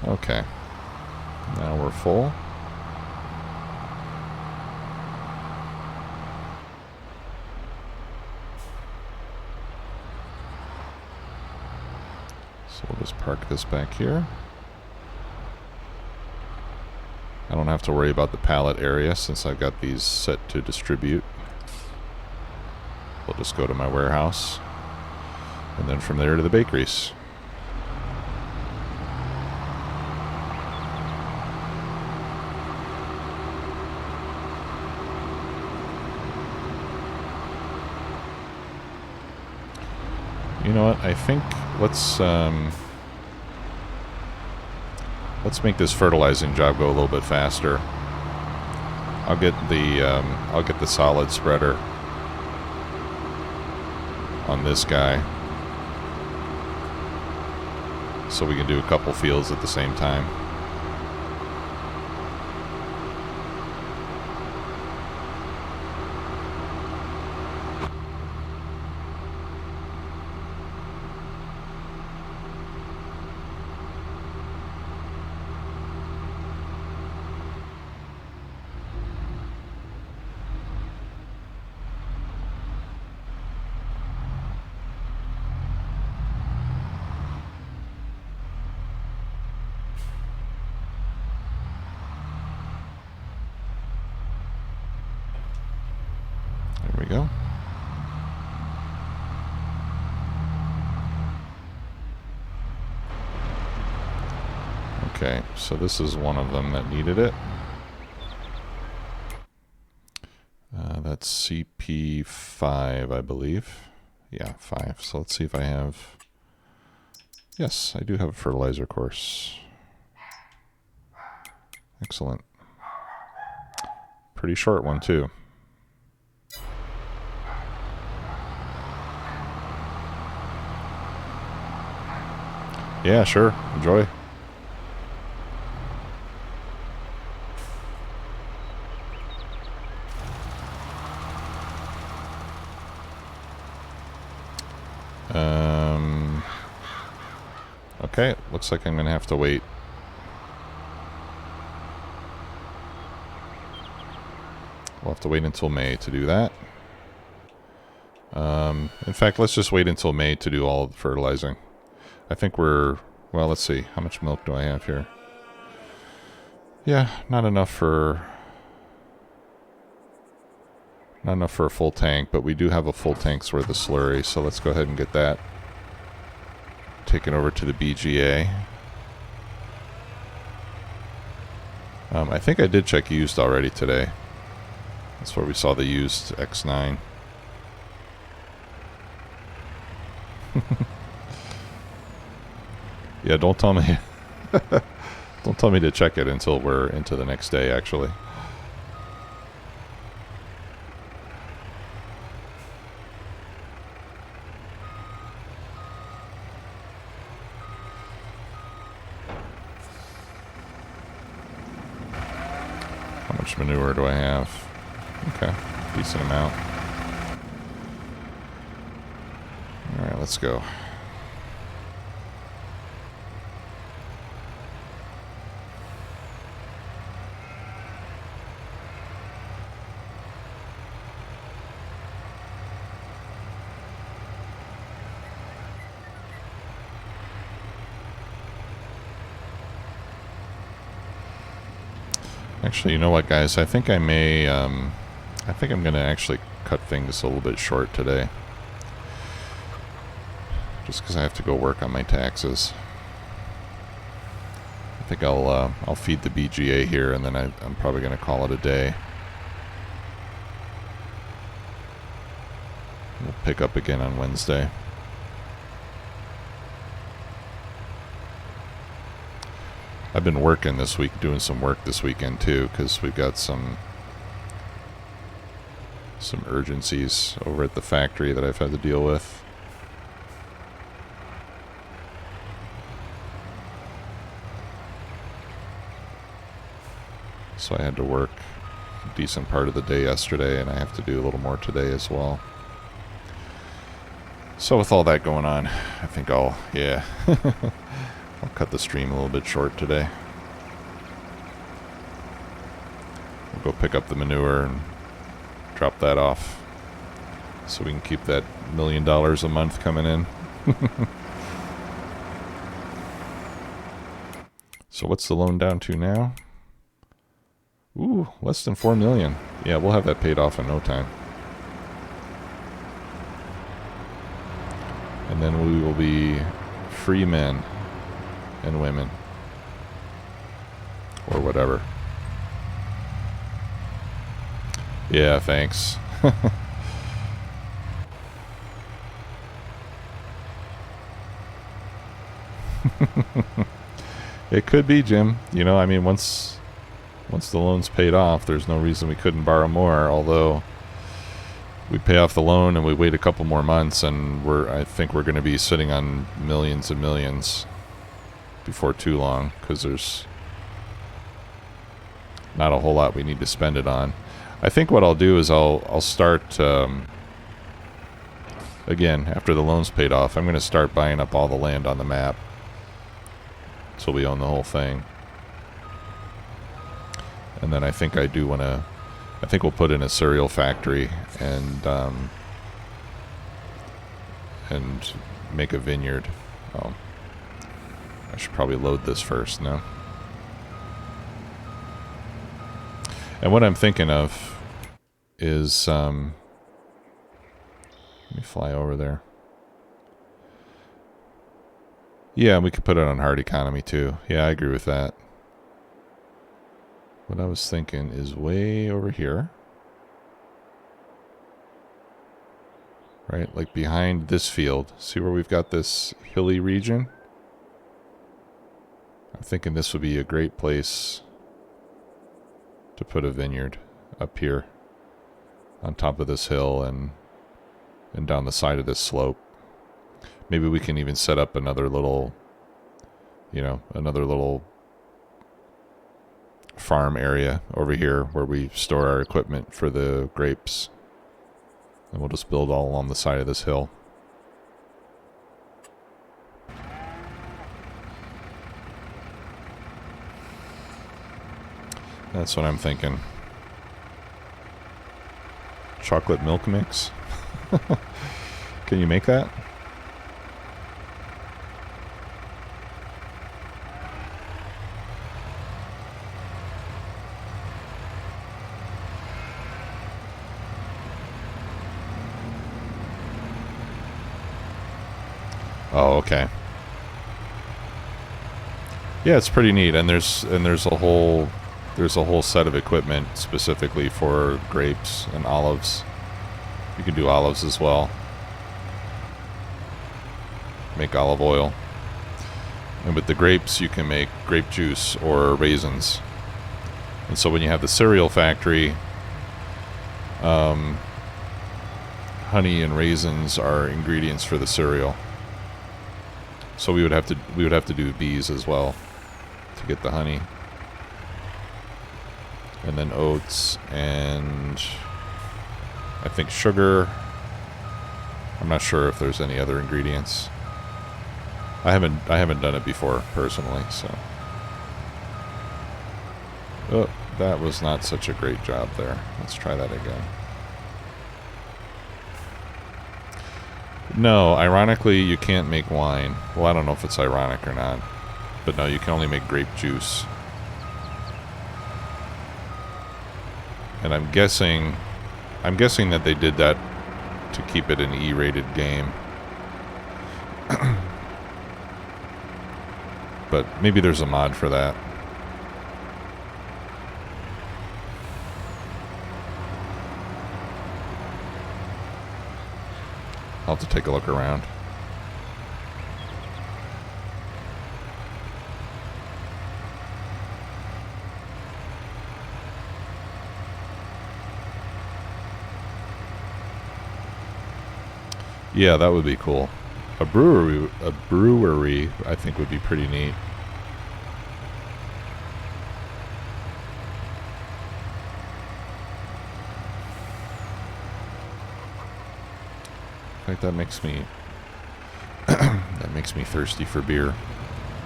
Okay. Now we're full. So we'll just park this back here. I don't have to worry about the pallet area since I've got these set to distribute. We'll just go to my warehouse and then from there to the bakeries. You know what? I think let's make this fertilizing job go a little bit faster. I'll get the solid spreader on this guy, so we can do a couple fields at the same time. There we go. Okay, so this is one of them that needed it. That's CP5, I believe. Yeah, 5. So let's see if I have... Yes, I do have a fertilizer course. Excellent. Pretty short one, too. Yeah, sure. Enjoy. Okay, looks like I'm going to have to wait. We'll have to wait until May to do that. In fact, let's just wait until May to do all of the fertilizing. I think we're... Well, let's see. How much milk do I have here? Yeah, not enough for a full tank, but we do have a full tank's worth of slurry, so let's go ahead and get that taken over to the BGA. I think I did check used already today. That's where we saw the used X9. Yeah, don't tell me don't tell me to check it until we're into the next day, actually. How much manure do I have? Okay, decent amount. Alright, let's go. Actually, you know what, guys? I think I may, I think I'm going to actually cut things a little bit short today. Just because I have to go work on my taxes. I think I'll feed the BGA here, and then I'm probably going to call it a day. We'll pick up again on Wednesday. I've been working this week, doing some work this weekend too, because we've got some urgencies over at the factory that I've had to deal with. So I had to work a decent part of the day yesterday, and I have to do a little more today as well. So with all that going on, I think I'll cut the stream a little bit short today. We'll go pick up the manure and drop that off so we can keep that $1 million a month coming in. So what's the loan down to now? Ooh, less than $4 million. Yeah, we'll have that paid off in no time. And then we will be free men and women. Or whatever. Yeah, thanks. It could be, Jim. You know, I mean, once the loan's paid off, there's no reason we couldn't borrow more, although we pay off the loan and we wait a couple more months, and I think we're going to be sitting on millions and millions before too long, because there's not a whole lot we need to spend it on. I think what I'll do is I'll start again after the loan's paid off. I'm going to start buying up all the land on the map so we own the whole thing. And then I think I do want to. I think we'll put in a cereal factory and make a vineyard. Oh, I should probably load this first, no? And what I'm thinking of is, let me fly over there. Yeah, we could put it on hard economy too. Yeah, I agree with that. What I was thinking is way over here. Right, like behind this field. See where we've got this hilly region? I'm thinking this would be a great place to put a vineyard up here on top of this hill and down the side of this slope. Maybe we can even set up another little, another little farm area over here where we store our equipment for the grapes. And we'll just build all along the side of this hill. That's what I'm thinking. Chocolate milk mix? Can you make that? Oh, okay. Yeah, it's pretty neat, and there's a whole set of equipment specifically for grapes and olives. You can do olives as well. Make olive oil. And with the grapes, you can make grape juice or raisins. And so when you have the cereal factory, honey and raisins are ingredients for the cereal. So we would have to do bees as well to get the honey. And then oats and I think sugar. I'm not sure if there's any other ingredients. I haven't done it before personally, so. Oh, that was not such a great job there. Let's try that again. No, ironically, you can't make wine. Well, I don't know if it's ironic or not. But no, you can only make grape juice. And I'm guessing that they did that to keep it an E-rated game. But maybe there's a mod for that. I'll have to take a look around. Yeah, that would be cool. A brewery, I think would be pretty neat. In fact, that makes me thirsty for beer,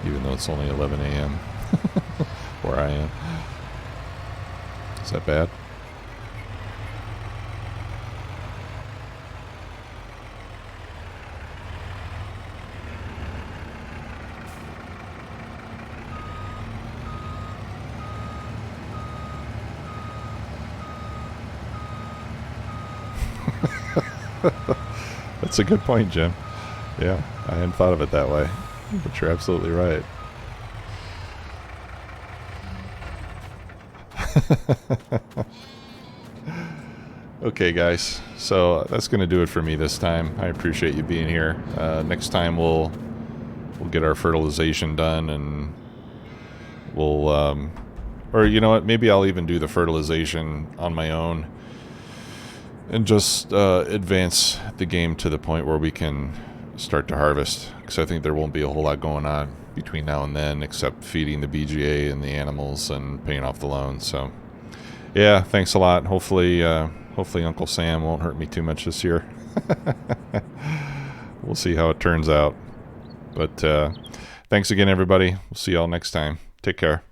even though it's only 11 a.m. where I am. Is that bad? That's a good point, Jim. Yeah, I hadn't thought of it that way, but you're absolutely right. Okay, guys, so that's going to do it for me this time. I appreciate you being here. Next time we'll get our fertilization done, and we'll or you know what, maybe I'll even do the fertilization on my own and just advance the game to the point where we can start to harvest, because I think there won't be a whole lot going on between now and then except feeding the BGA and the animals and paying off the loan. So yeah, thanks a lot. Hopefully Uncle Sam won't hurt me too much this year. We'll see how it turns out. But thanks again, everybody. We'll see y'all next time. Take care.